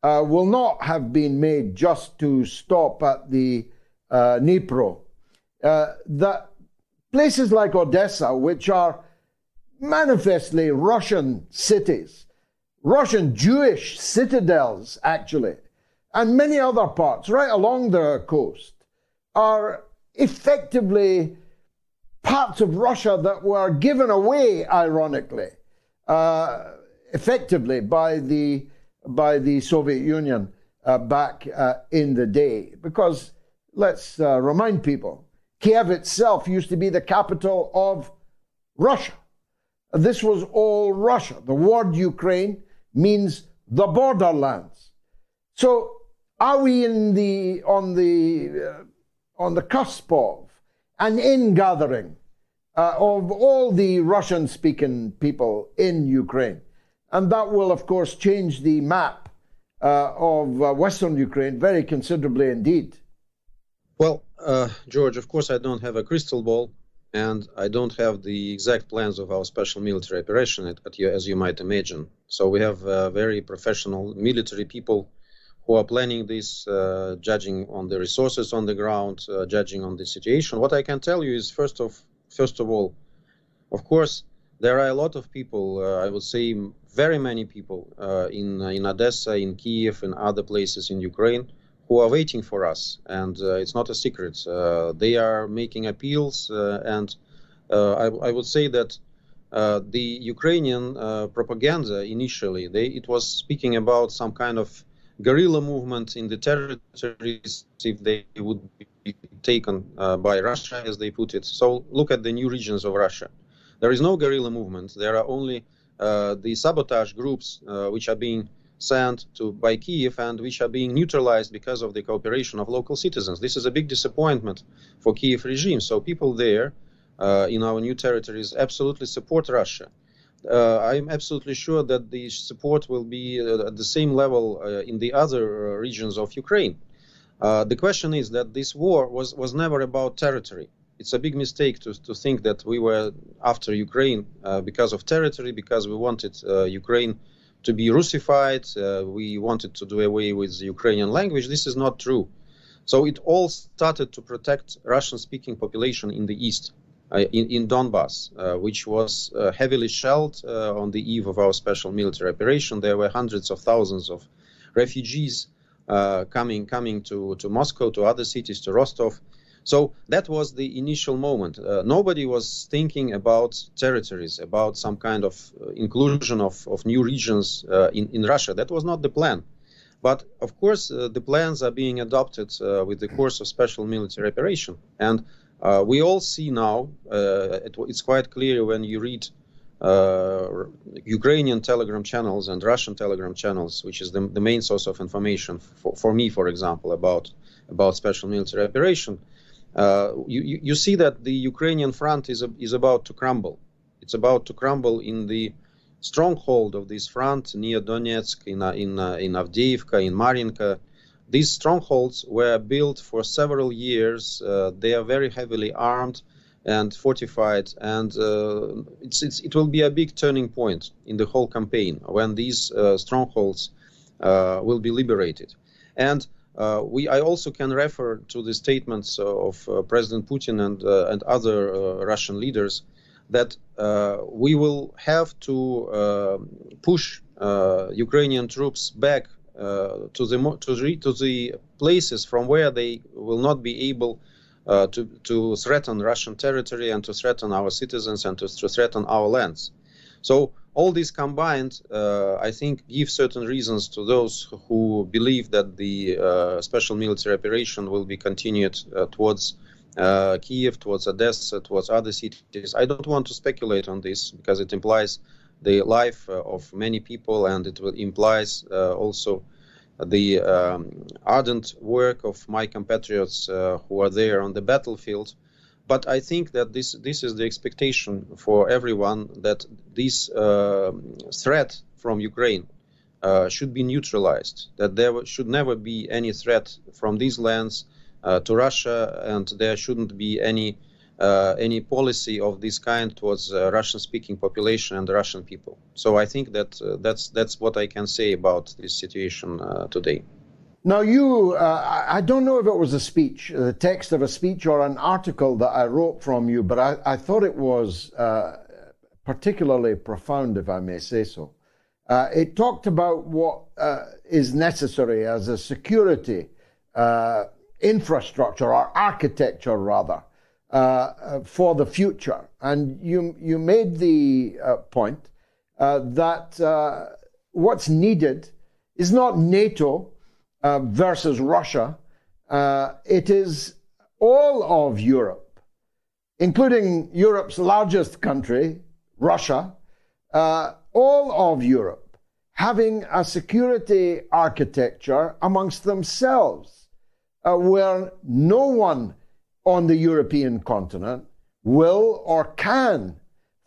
will not have been made just to stop at the Dnipro. That places like Odessa, which are manifestly Russian cities, Russian Jewish citadels actually, and many other parts right along the coast, are effectively parts of Russia that were given away, ironically, effectively by the Soviet Union back in the day. Because let's remind people, Kiev itself used to be the capital of Russia. This was all Russia. The word Ukraine means the borderlands. So are we on the cusp of an ingathering of all the Russian-speaking people in Ukraine? And that will, of course, change the map of Western Ukraine very considerably indeed. Well, George, of course, I don't have a crystal ball, and I don't have the exact plans of our special military operation, as you might imagine. So we have very professional military people who are planning this, judging on the resources on the ground, judging on the situation. What I can tell you is, first of all, of course, there are a lot of people, I would say very many people in Odessa, in Kiev, in other places in Ukraine, who are waiting for us. And it's not a secret. They are making appeals. And I would say that the Ukrainian propaganda initially, it was speaking about some kind of guerrilla movement in the territories if they would be taken by Russia, as they put it. So look at the new regions of Russia. There is no guerrilla movement. There are only the sabotage groups which are being sent by Kiev and which are being neutralized because of the cooperation of local citizens. This is a big disappointment for Kiev regime. So people there in our new territories absolutely support Russia. I'm absolutely sure that the support will be at the same level in the other regions of Ukraine. The question is that this war was never about territory. It's a big mistake to think that we were after Ukraine because of territory, because we wanted Ukraine to be Russified, we wanted to do away with the Ukrainian language. This is not true. So it all started to protect Russian-speaking population in the east, in Donbass, which was heavily shelled on the eve of our special military operation. There were hundreds of thousands of refugees coming to Moscow, to other cities, to Rostov. So that was the initial moment. Nobody was thinking about territories, about some kind of inclusion of new regions in Russia. That was not the plan. But of course, the plans are being adopted with the course of special military operation. And we all see now, it's quite clear when you read Ukrainian telegram channels and Russian telegram channels, which is the main source of information for me, for example, about special military operation. You see that the Ukrainian front is about to crumble. It's about to crumble in the stronghold of this front near Donetsk, in Avdiivka, in Marinka. These strongholds were built for several years. They are very heavily armed and fortified, and it will be a big turning point in the whole campaign when these strongholds will be liberated. And I also can refer to the statements of President Putin and other Russian leaders that we will have to push Ukrainian troops back to the places from where they will not be able to threaten Russian territory and to threaten our citizens and to threaten our lands. So all this combined, I think, give certain reasons to those who believe that the special military operation will be continued towards Kiev, towards Odessa, towards other cities. I don't want to speculate on this because it implies the life of many people, and it implies also the ardent work of my compatriots who are there on the battlefield. But I think that this is the expectation for everyone, that this threat from Ukraine should be neutralized, that there should never be any threat from these lands to Russia, and there shouldn't be any policy of this kind towards Russian-speaking population and the Russian people. So I think that that's what I can say about this situation today. Now I don't know if it was a speech, the text of a speech or an article that I wrote from you, but I thought it was particularly profound, if I may say so. It talked about what is necessary as a security infrastructure, or architecture rather, for the future. And you made the point that what's needed is not NATO versus Russia. It is all of Europe, including Europe's largest country, Russia, all of Europe having a security architecture amongst themselves, where no one on the European continent will or can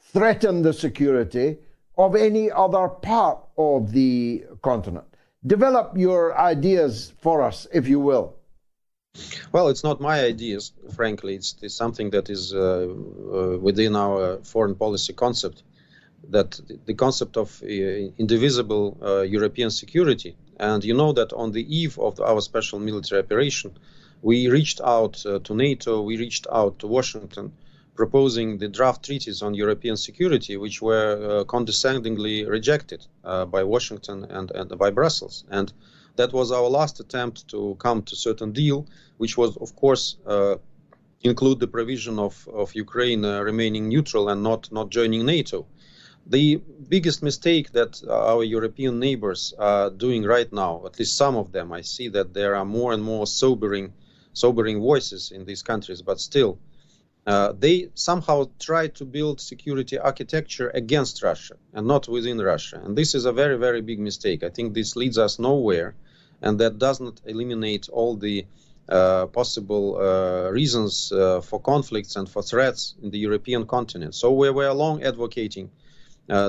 threaten the security of any other part of the continent. Develop your ideas for us, if you will. Well, it's not my ideas, frankly. It's something that is within our foreign policy concept, that the concept of indivisible European security. And you know that on the eve of our special military operation, we reached out to NATO, we reached out to Washington, proposing the draft treaties on European security, which were condescendingly rejected by Washington and by Brussels. And that was our last attempt to come to a certain deal, which was, of course, include the provision of Ukraine remaining neutral and not joining NATO. The biggest mistake that our European neighbors are doing right now, at least some of them, I see that there are more and more sobering voices in these countries, but still, they somehow try to build security architecture against Russia and not within Russia. And this is a very, very big mistake. I think this leads us nowhere, and that does not eliminate all the possible reasons for conflicts and for threats in the European continent. So we were long advocating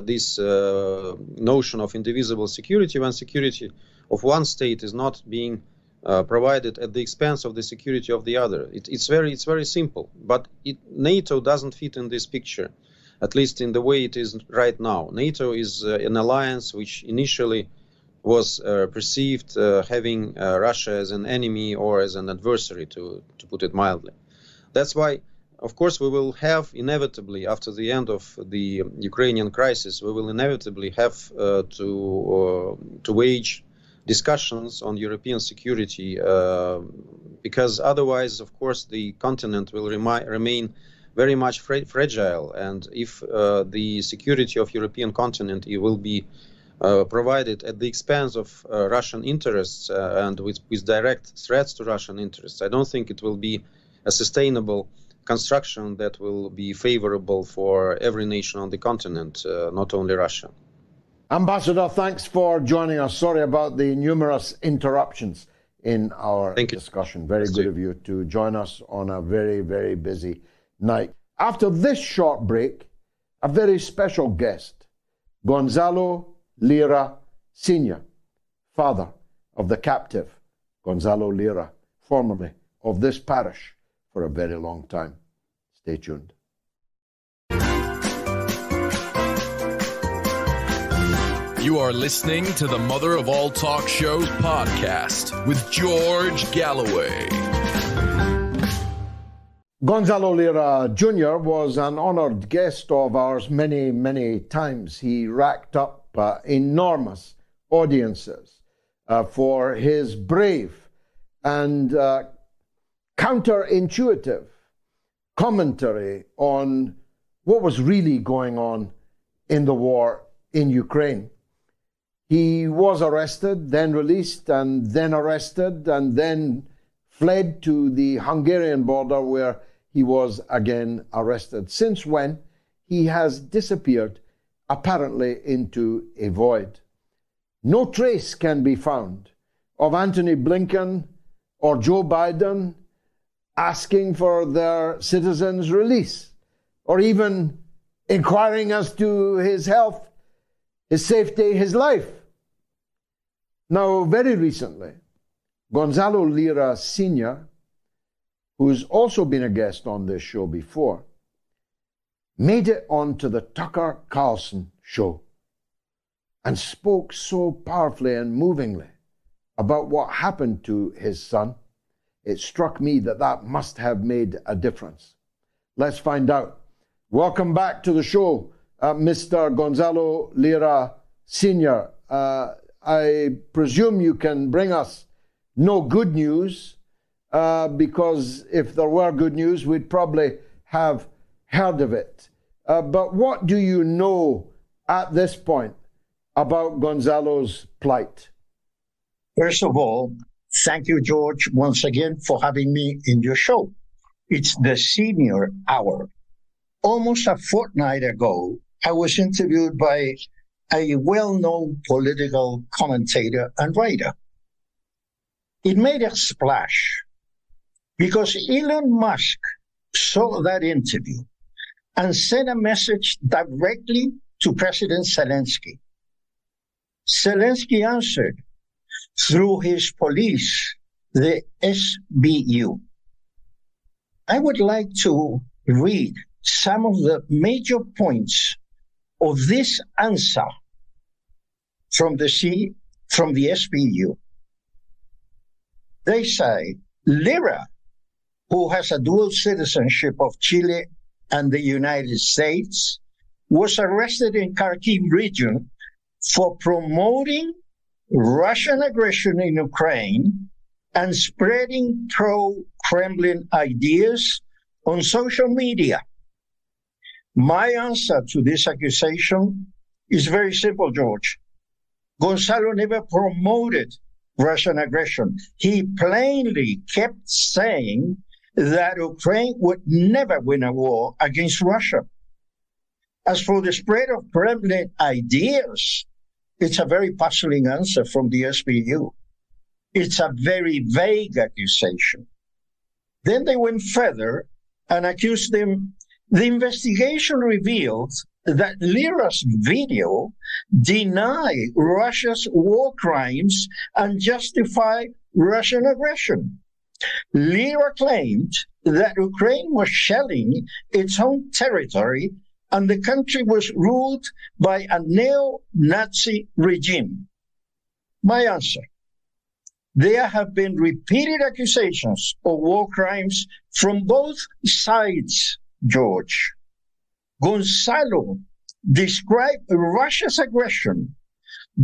this notion of indivisible security, when security of one state is not being provided at the expense of the security of the other. It's very simple, but NATO doesn't fit in this picture, at least in the way it is right now. NATO is an alliance which initially was perceived having Russia as an enemy or as an adversary, to put it mildly. That's why, of course, we will have inevitably, after the end of the Ukrainian crisis, we will inevitably have to wage discussions on European security, because otherwise, of course, the continent will remain very much fragile. And if the security of European continent will be provided at the expense of Russian interests and with direct threats to Russian interests, I don't think it will be a sustainable construction that will be favorable for every nation on the continent, not only Russia. Ambassador, thanks for joining us. Sorry about the numerous interruptions in our discussion. Very good of you to join us on a very, very busy night. After this short break, a very special guest, Gonzalo Lira Sr., father of the captive Gonzalo Lira, formerly of this parish for a very long time. Stay tuned. You are listening to the Mother of All Talk Shows podcast with George Galloway. Gonzalo Lira Jr. was an honored guest of ours many, many times. He racked up enormous audiences for his brave and counterintuitive commentary on what was really going on in the war in Ukraine. He was arrested, then released, and then arrested, and then fled to the Hungarian border where he was again arrested, since when he has disappeared, apparently into a void. No trace can be found of Antony Blinken or Joe Biden asking for their citizens' release, or even inquiring as to his health, his safety, his life. Now, very recently, Gonzalo Lira Sr., who's also been a guest on this show before, made it onto the Tucker Carlson show and spoke so powerfully and movingly about what happened to his son. It struck me that that must have made a difference. Let's find out. Welcome back to the show, Mr. Gonzalo Lira Sr. I presume you can bring us no good news, because if there were good news, we'd probably have heard of it. But what do you know at this point about Gonzalo's plight? First of all, thank you, George, once again for having me in your show. It's the senior hour. Almost a fortnight ago, I was interviewed by a well-known political commentator and writer. It made a splash because Elon Musk saw that interview and sent a message directly to President Zelensky. Zelensky answered through his police, the SBU. I would like to read some of the major points of this answer from the SBU. They say, Lira, who has a dual citizenship of Chile and the United States, was arrested in Kharkiv region for promoting Russian aggression in Ukraine and spreading pro-Kremlin ideas on social media. My answer to this accusation is very simple, George. Gonzalo never promoted Russian aggression. He plainly kept saying that Ukraine would never win a war against Russia. As for the spread of Kremlin ideas, it's a very puzzling answer from the SBU. It's a very vague accusation. Then they went further and accused him. The investigation revealed that Lira's video denied Russia's war crimes and justified Russian aggression. Lira claimed that Ukraine was shelling its own territory and the country was ruled by a neo-Nazi regime. My answer: there have been repeated accusations of war crimes from both sides, George. Gonzalo described Russia's aggression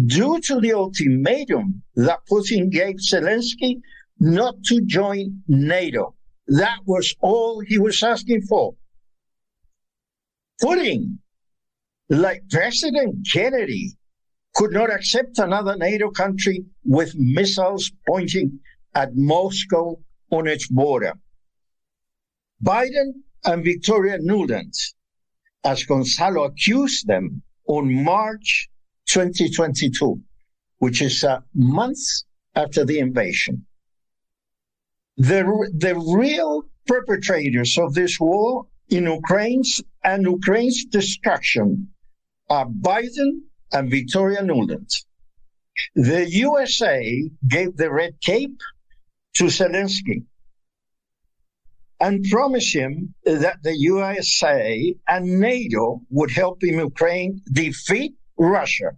due to the ultimatum that Putin gave Zelensky not to join NATO. That was all he was asking for. Putin, like President Kennedy, could not accept another NATO country with missiles pointing at Moscow on its border. Biden and Victoria Nuland, as Gonzalo accused them on March 2022, which is a month after the invasion. The real perpetrators of this war in Ukraine's destruction are Biden and Victoria Nuland. The USA gave the red cape to Zelensky and promised him that the USA and NATO would help Ukraine defeat Russia.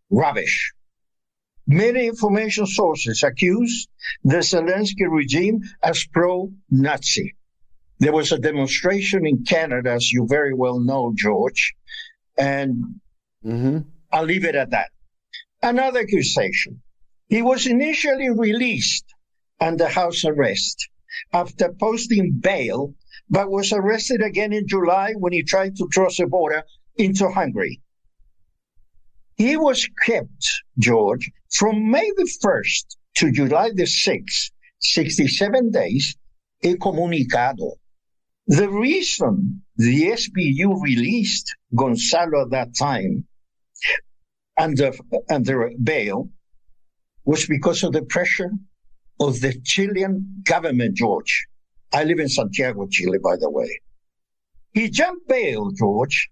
Rubbish. Many information sources accuse the Zelensky regime as pro-Nazi. There was a demonstration in Canada, as you very well know, George, and I'll leave it at that. Another accusation. He was initially released under house arrest after posting bail, but was arrested again in July when he tried to cross the border into Hungary. He was kept, George, from May the 1st to July the 6th, 67 days, incomunicado. The reason the SBU released Gonzalo at that time under bail was because of the pressure of the Chilean government, George. I live in Santiago, Chile, by the way. He jumped bail, George,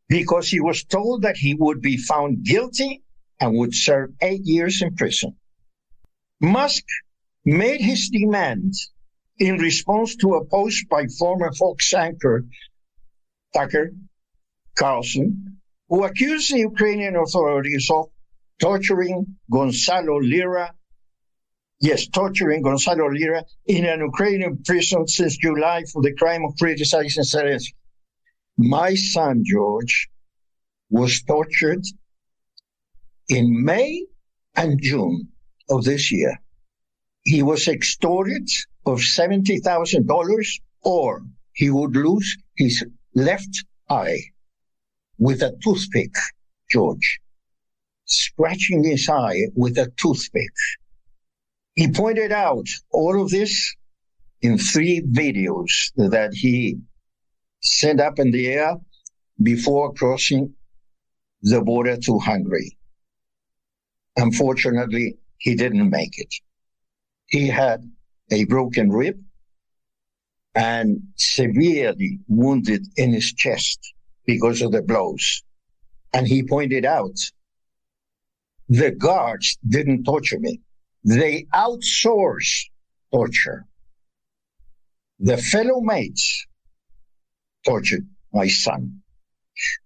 because he was told that he would be found guilty and would serve 8 years in prison. Musk made his demand in response to a post by former Fox anchor Tucker Carlson, who accused the Ukrainian authorities of torturing Gonzalo Lira in an Ukrainian prison since July for the crime of criticizing Zelensky. My son, George, was tortured in May and June of this year. He was extorted of $70,000 or he would lose his left eye with a toothpick, George, scratching his eye with a toothpick. He pointed out all of this in 3 videos that he sent up in the air before crossing the border to Hungary. Unfortunately, he didn't make it. He had a broken rib and severely wounded in his chest because of the blows. And he pointed out, the guards didn't torture me. They outsourced torture. The fellow mates tortured my son.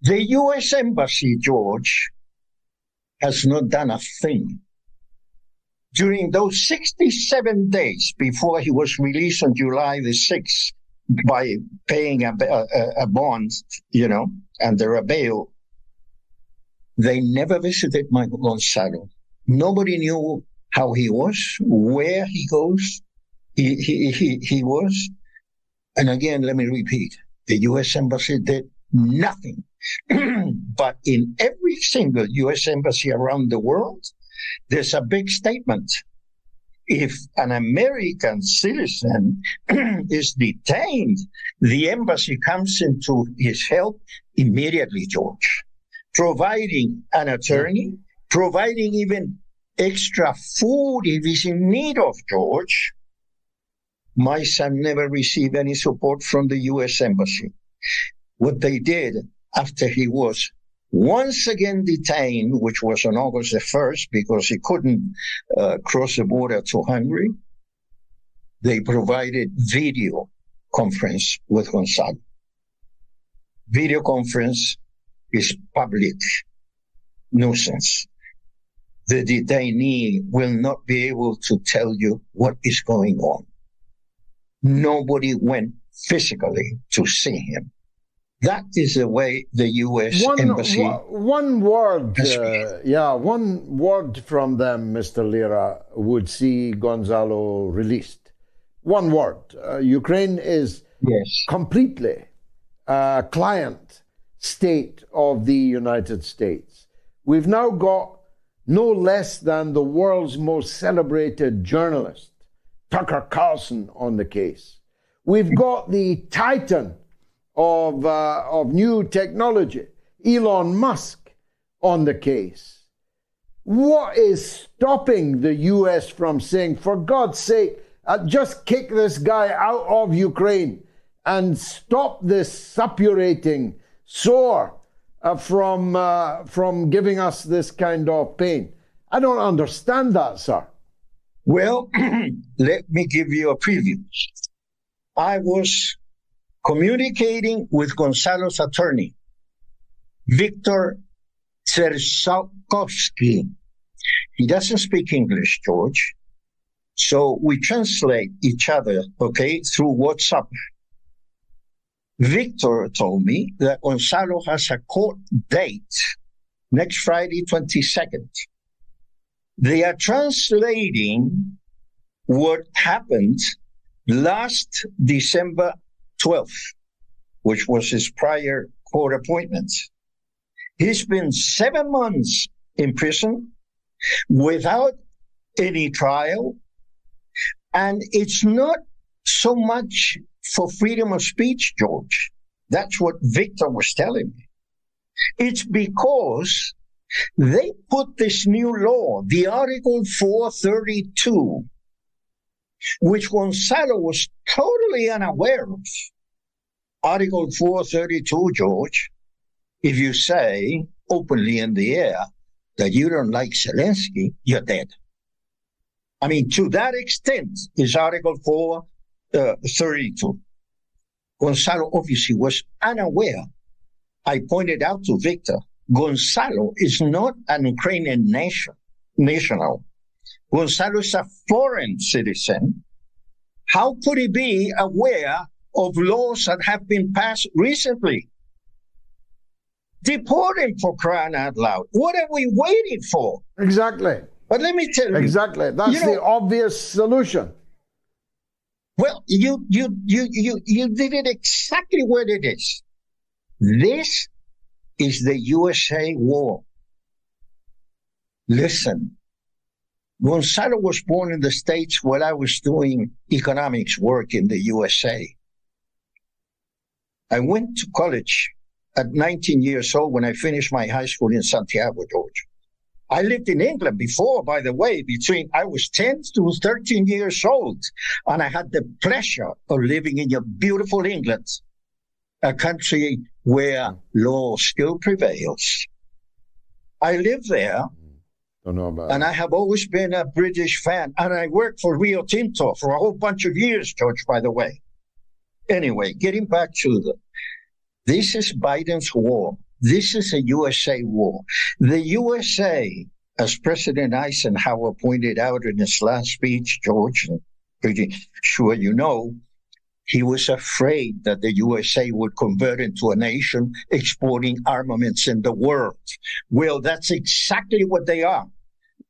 The U.S. Embassy, George, has not done a thing. During those 67 days before he was released on July the 6th by paying a bond, under a bail, they never visited my Gonzalo. Nobody knew how he was, where he goes, he was. And again, let me repeat, the U.S. Embassy did nothing. But in every single U.S. embassy around the world, there's a big statement. If an American citizen is detained, the embassy comes into his help immediately, George, providing an attorney, providing even extra food if he's in need of, George. My son never received any support from the U.S. Embassy. What they did after he was once again detained, which was on August the 1st, because he couldn't cross the border to Hungary, they provided video conference with Gonzalo. Video conference is public nuisance. The detainee will not be able to tell you what is going on. Nobody went physically to see him. That is the way the U.S. Embassy... One word from them, Mr. Lira, would see Gonzalo released. One word. Ukraine is completely a client state of the United States. We've now got no less than the world's most celebrated journalist, Tucker Carlson, on the case. We've got the titan of new technology, Elon Musk, on the case. What is stopping the U.S. from saying, for God's sake, just kick this guy out of Ukraine and stop this suppurating, sore from giving us this kind of pain. I don't understand that, sir. Well, let me give you a preview. I was communicating with Gonzalo's attorney, Victor Tserskovsky. He doesn't speak English, George. So we translate each other, okay, through WhatsApp. Victor told me that Gonzalo has a court date next Friday, 22nd. They are translating what happened last December 12th, which was his prior court appointment. He's been 7 months in prison without any trial. And it's not so much for freedom of speech, George. That's what Victor was telling me. It's because they put this new law, the Article 432, which Gonzalo was totally unaware of. Article 432, George, if you say openly in the air that you don't like Zelensky, you're dead. I mean, to that extent is Article 432. Gonzalo obviously was unaware. I pointed out to Victor, Gonzalo is not an Ukrainian national. Gonzalo is a foreign citizen. How could he be aware of laws that have been passed recently? Deport him, for crying out loud. What are we waiting for? Exactly. But let me tell you. Exactly. That's the obvious solution. Well, you did it exactly what it is. This is the USA war. Listen, Gonzalo was born in the States while I was doing economics work in the USA. I went to college at 19 years old when I finished my high school in Santiago, Georgia. I lived in England before, by the way, I was 10 to 13 years old, and I had the pleasure of living in your beautiful England, a country where law still prevails. I live there, Don't know about and I have always been a British fan, and I worked for Rio Tinto for a whole bunch of years, George, by the way. Anyway, getting back to this is Biden's war. This is a USA war. The USA, as President Eisenhower pointed out in his last speech, George, I'm pretty sure you know, he was afraid that the USA would convert into a nation exporting armaments in the world. Well, that's exactly what they are,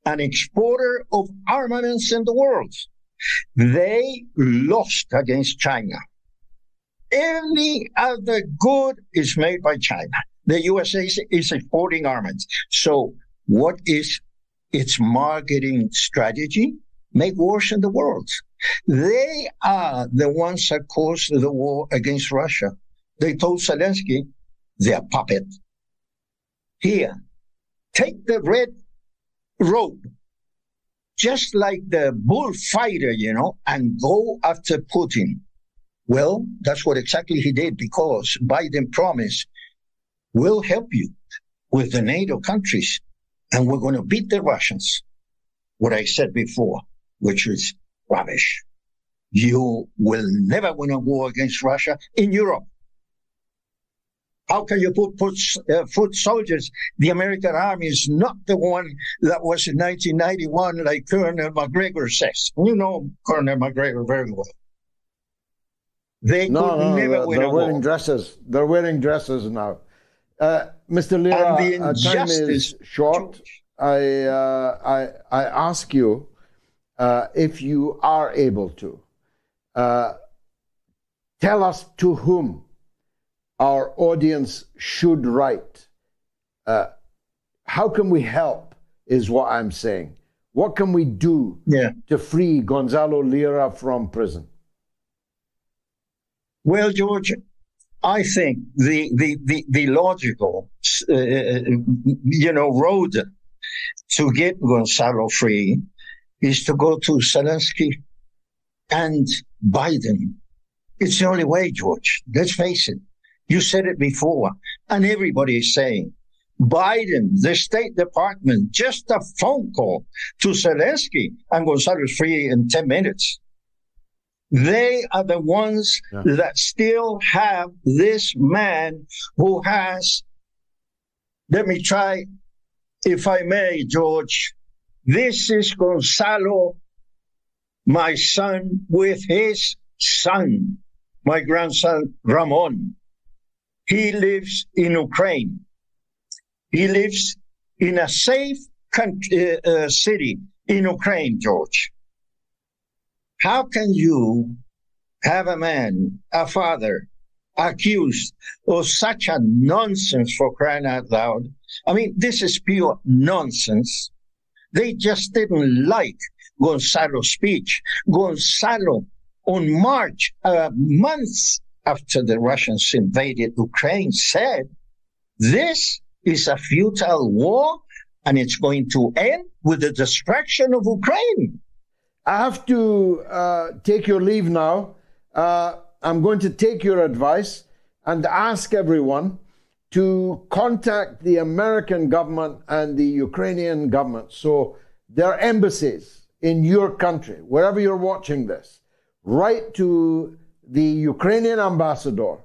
an exporter of armaments in the world. They lost against China. Any other good is made by China. The USA is exporting armaments. So what is its marketing strategy? Make wars in the world. They are the ones that caused the war against Russia. They told Zelensky, they're puppet. Here, take the red rope, just like the bullfighter, and go after Putin. Well, that's what exactly he did, because Biden promised, we'll help you with the NATO countries, and we're going to beat the Russians. What I said before, which is rubbish. You will never win a war against Russia in Europe. How can you put foot soldiers? The American army is not the one that was in 1991, like Colonel McGregor says. You know Colonel McGregor very well. They could never win a war. They're wearing dresses now. Mr. Lira, time is short. I ask you if you are able to tell us to whom our audience should write. How can we help is what I'm saying. What can we do to free Gonzalo Lira from prison? Well, George, I think the logical, road to get Gonzalo free is to go to Zelensky and Biden. It's the only way, George. Let's face it. You said it before, and everybody is saying, Biden, the State Department, just a phone call to Zelensky, and Gonzalo's free in 10 minutes. They are the ones that still have this man who has, let me try, if I may, George, this is Gonzalo, my son, with his son, my grandson, Ramon. He lives in Ukraine. He lives in a safe city in Ukraine, George. How can you have a man, a father, accused of such a nonsense, for crying out loud? I mean, this is pure nonsense. They just didn't like Gonzalo's speech. Gonzalo, on March, months after the Russians invaded Ukraine, said, this is a futile war, and it's going to end with the destruction of Ukraine. I have to take your leave now. I'm going to take your advice and ask everyone to contact the American government and the Ukrainian government. So their embassies in your country, wherever you're watching this, write to the Ukrainian ambassador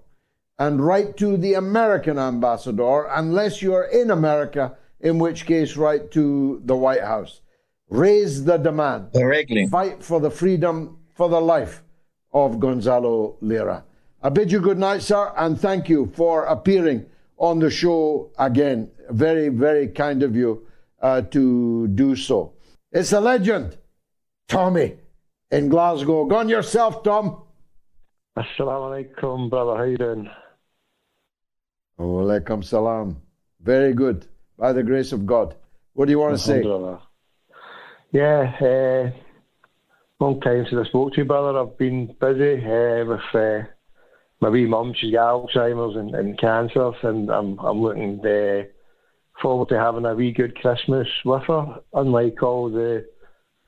and write to the American ambassador, unless you're in America, in which case write to the White House. Raise the demand. Directly. Fight for the freedom, for the life of Gonzalo Lira. I bid you good night, sir, and thank you for appearing on the show again. Very, very kind of you to do so. It's a legend, Tommy, in Glasgow. Go on yourself, Tom. Assalamu alaikum, brother. How you doing? Oh, alaikum salam. Very good, by the grace of God. What do you want to say? Yeah, long time since I spoke to you, brother. I've been busy with my wee mum. She's got Alzheimer's and cancer, and I'm looking forward to having a wee good Christmas with her, unlike all the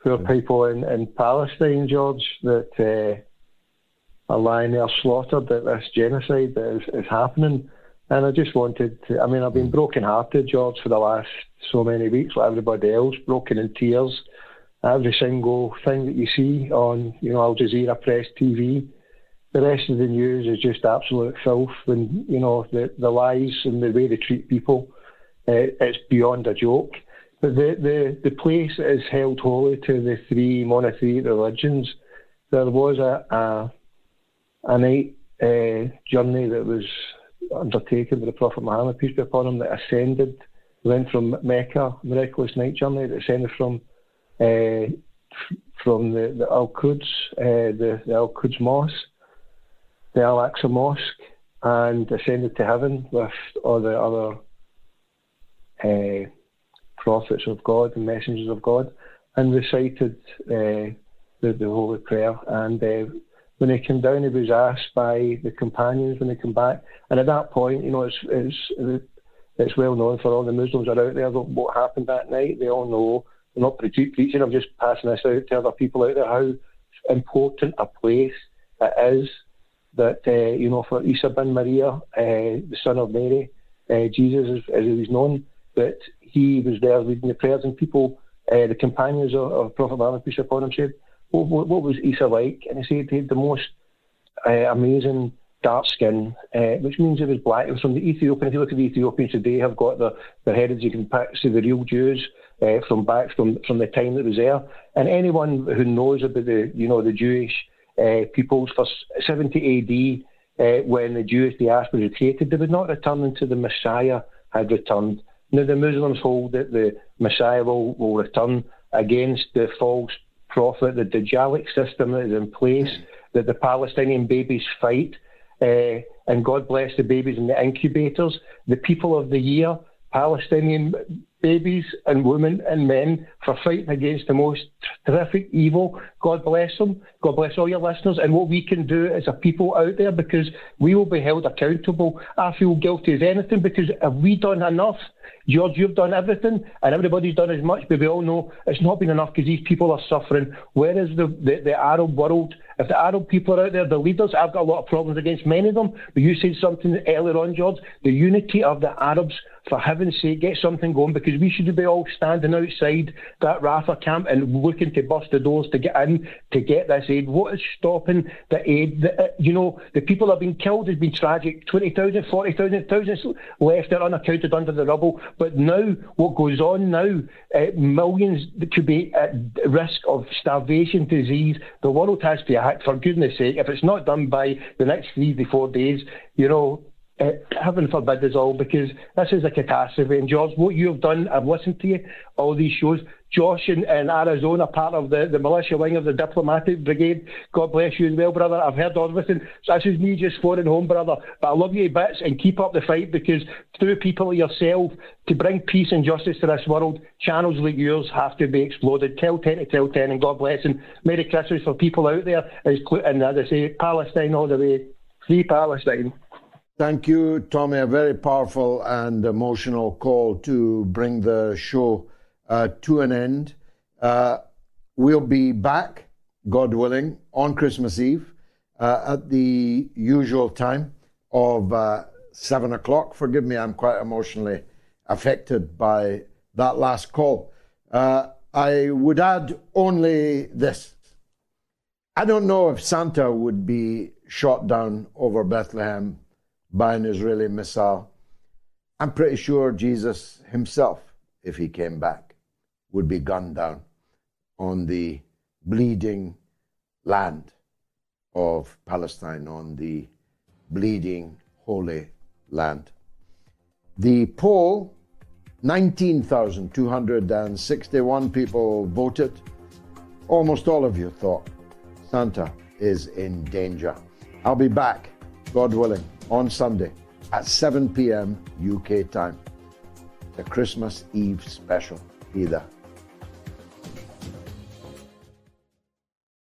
poor people in Palestine, George, that are lying there slaughtered at this genocide that is happening. And I just wanted to, I mean, I've been broken-hearted, George, for the last so many weeks, like everybody else, broken in tears. Every single thing that you see on, Al Jazeera Press TV, the rest of the news is just absolute filth. And, the lies and the way they treat people, it's beyond a joke. But the place is held holy to the three monotheistic religions. There was a night journey that was undertaken by the Prophet Muhammad, peace be upon him, that ascended, went from Mecca, miraculous night journey that ascended from the Al-Quds, the Al-Quds Mosque, the Al-Aqsa Mosque, and ascended to heaven with all the other prophets of God and messengers of God, and recited the holy prayer. And when he came down, he was asked by the companions when they came back, and at that point, it's well known for all the Muslims are out there what happened that night. They all know. I'm not preaching, I'm just passing this out to other people out there, how important a place it is that, for Isa bin Maria, the son of Mary, Jesus, as he was known, that he was there leading the prayers, and people, the companions of Prophet Muhammad, peace upon him, said, what was Isa like? And he said he had the most amazing dark skin, which means he was black. It was from the Ethiopian. If you look at the Ethiopians today, have got their heritage, you can see the real Jews from the time that was there. And anyone who knows about the Jewish peoples for 70 AD, when the Jewish diaspora was created, they would not return until the Messiah had returned. Now the Muslims hold that the Messiah will return against the false prophet, the Dajjalic system that is in place, that the Palestinian babies fight, and God bless the babies in the incubators. The people of the year, Palestinian babies and women and men, for fighting against the most terrific evil God bless them. God bless all your listeners. And what we can do as a people out there, because we will be held accountable. I feel guilty as anything, because have we done enough? George, you've done everything, and everybody's done as much, but we all know it's not been enough because these people are suffering. Where is the Arab world? If the Arab people are out there, the leaders, I've got a lot of problems against many of them, but you said something earlier on, George, the unity of the Arabs, for heaven's sake, get something going, because we should be all standing outside that Rafah camp and looking to bust the doors to get in, to get this aid. What is stopping the aid? The people that have been killed has been tragic. 20,000, 40,000, thousands left there unaccounted under the rubble. But now, what goes on now, millions could be at risk of starvation, disease. The world has to act, for goodness sake. If it's not done by the next 3 to 4 days, heaven forbid us all, because this is a catastrophe. And George, what you've done, I've listened to you, all these shows. Josh in Arizona, part of the militia wing of the diplomatic brigade. God bless you as well, brother. I've heard everything. So this is me just phoning home, brother. But I love you to bits, and keep up the fight, because through people like yourself, to bring peace and justice to this world, channels like yours have to be exploded. Tell 10 to tell 10, and God bless. And Merry Christmas for people out there. And as I say, Palestine all the way. Free Palestine. Thank you, Tommy. A very powerful and emotional call to bring the show to an end. We'll be back, God willing, on Christmas Eve at the usual time of 7 o'clock. Forgive me, I'm quite emotionally affected by that last call. I would add only this. I don't know if Santa would be shot down over Bethlehem by an Israeli missile. I'm pretty sure Jesus himself, if he came back, would be gunned down on the bleeding land of Palestine, on the bleeding Holy Land. The poll, 19,261 people voted. Almost all of you thought Santa is in danger. I'll be back, God willing, on Sunday at 7 p.m. UK time. The Christmas Eve special. Be there.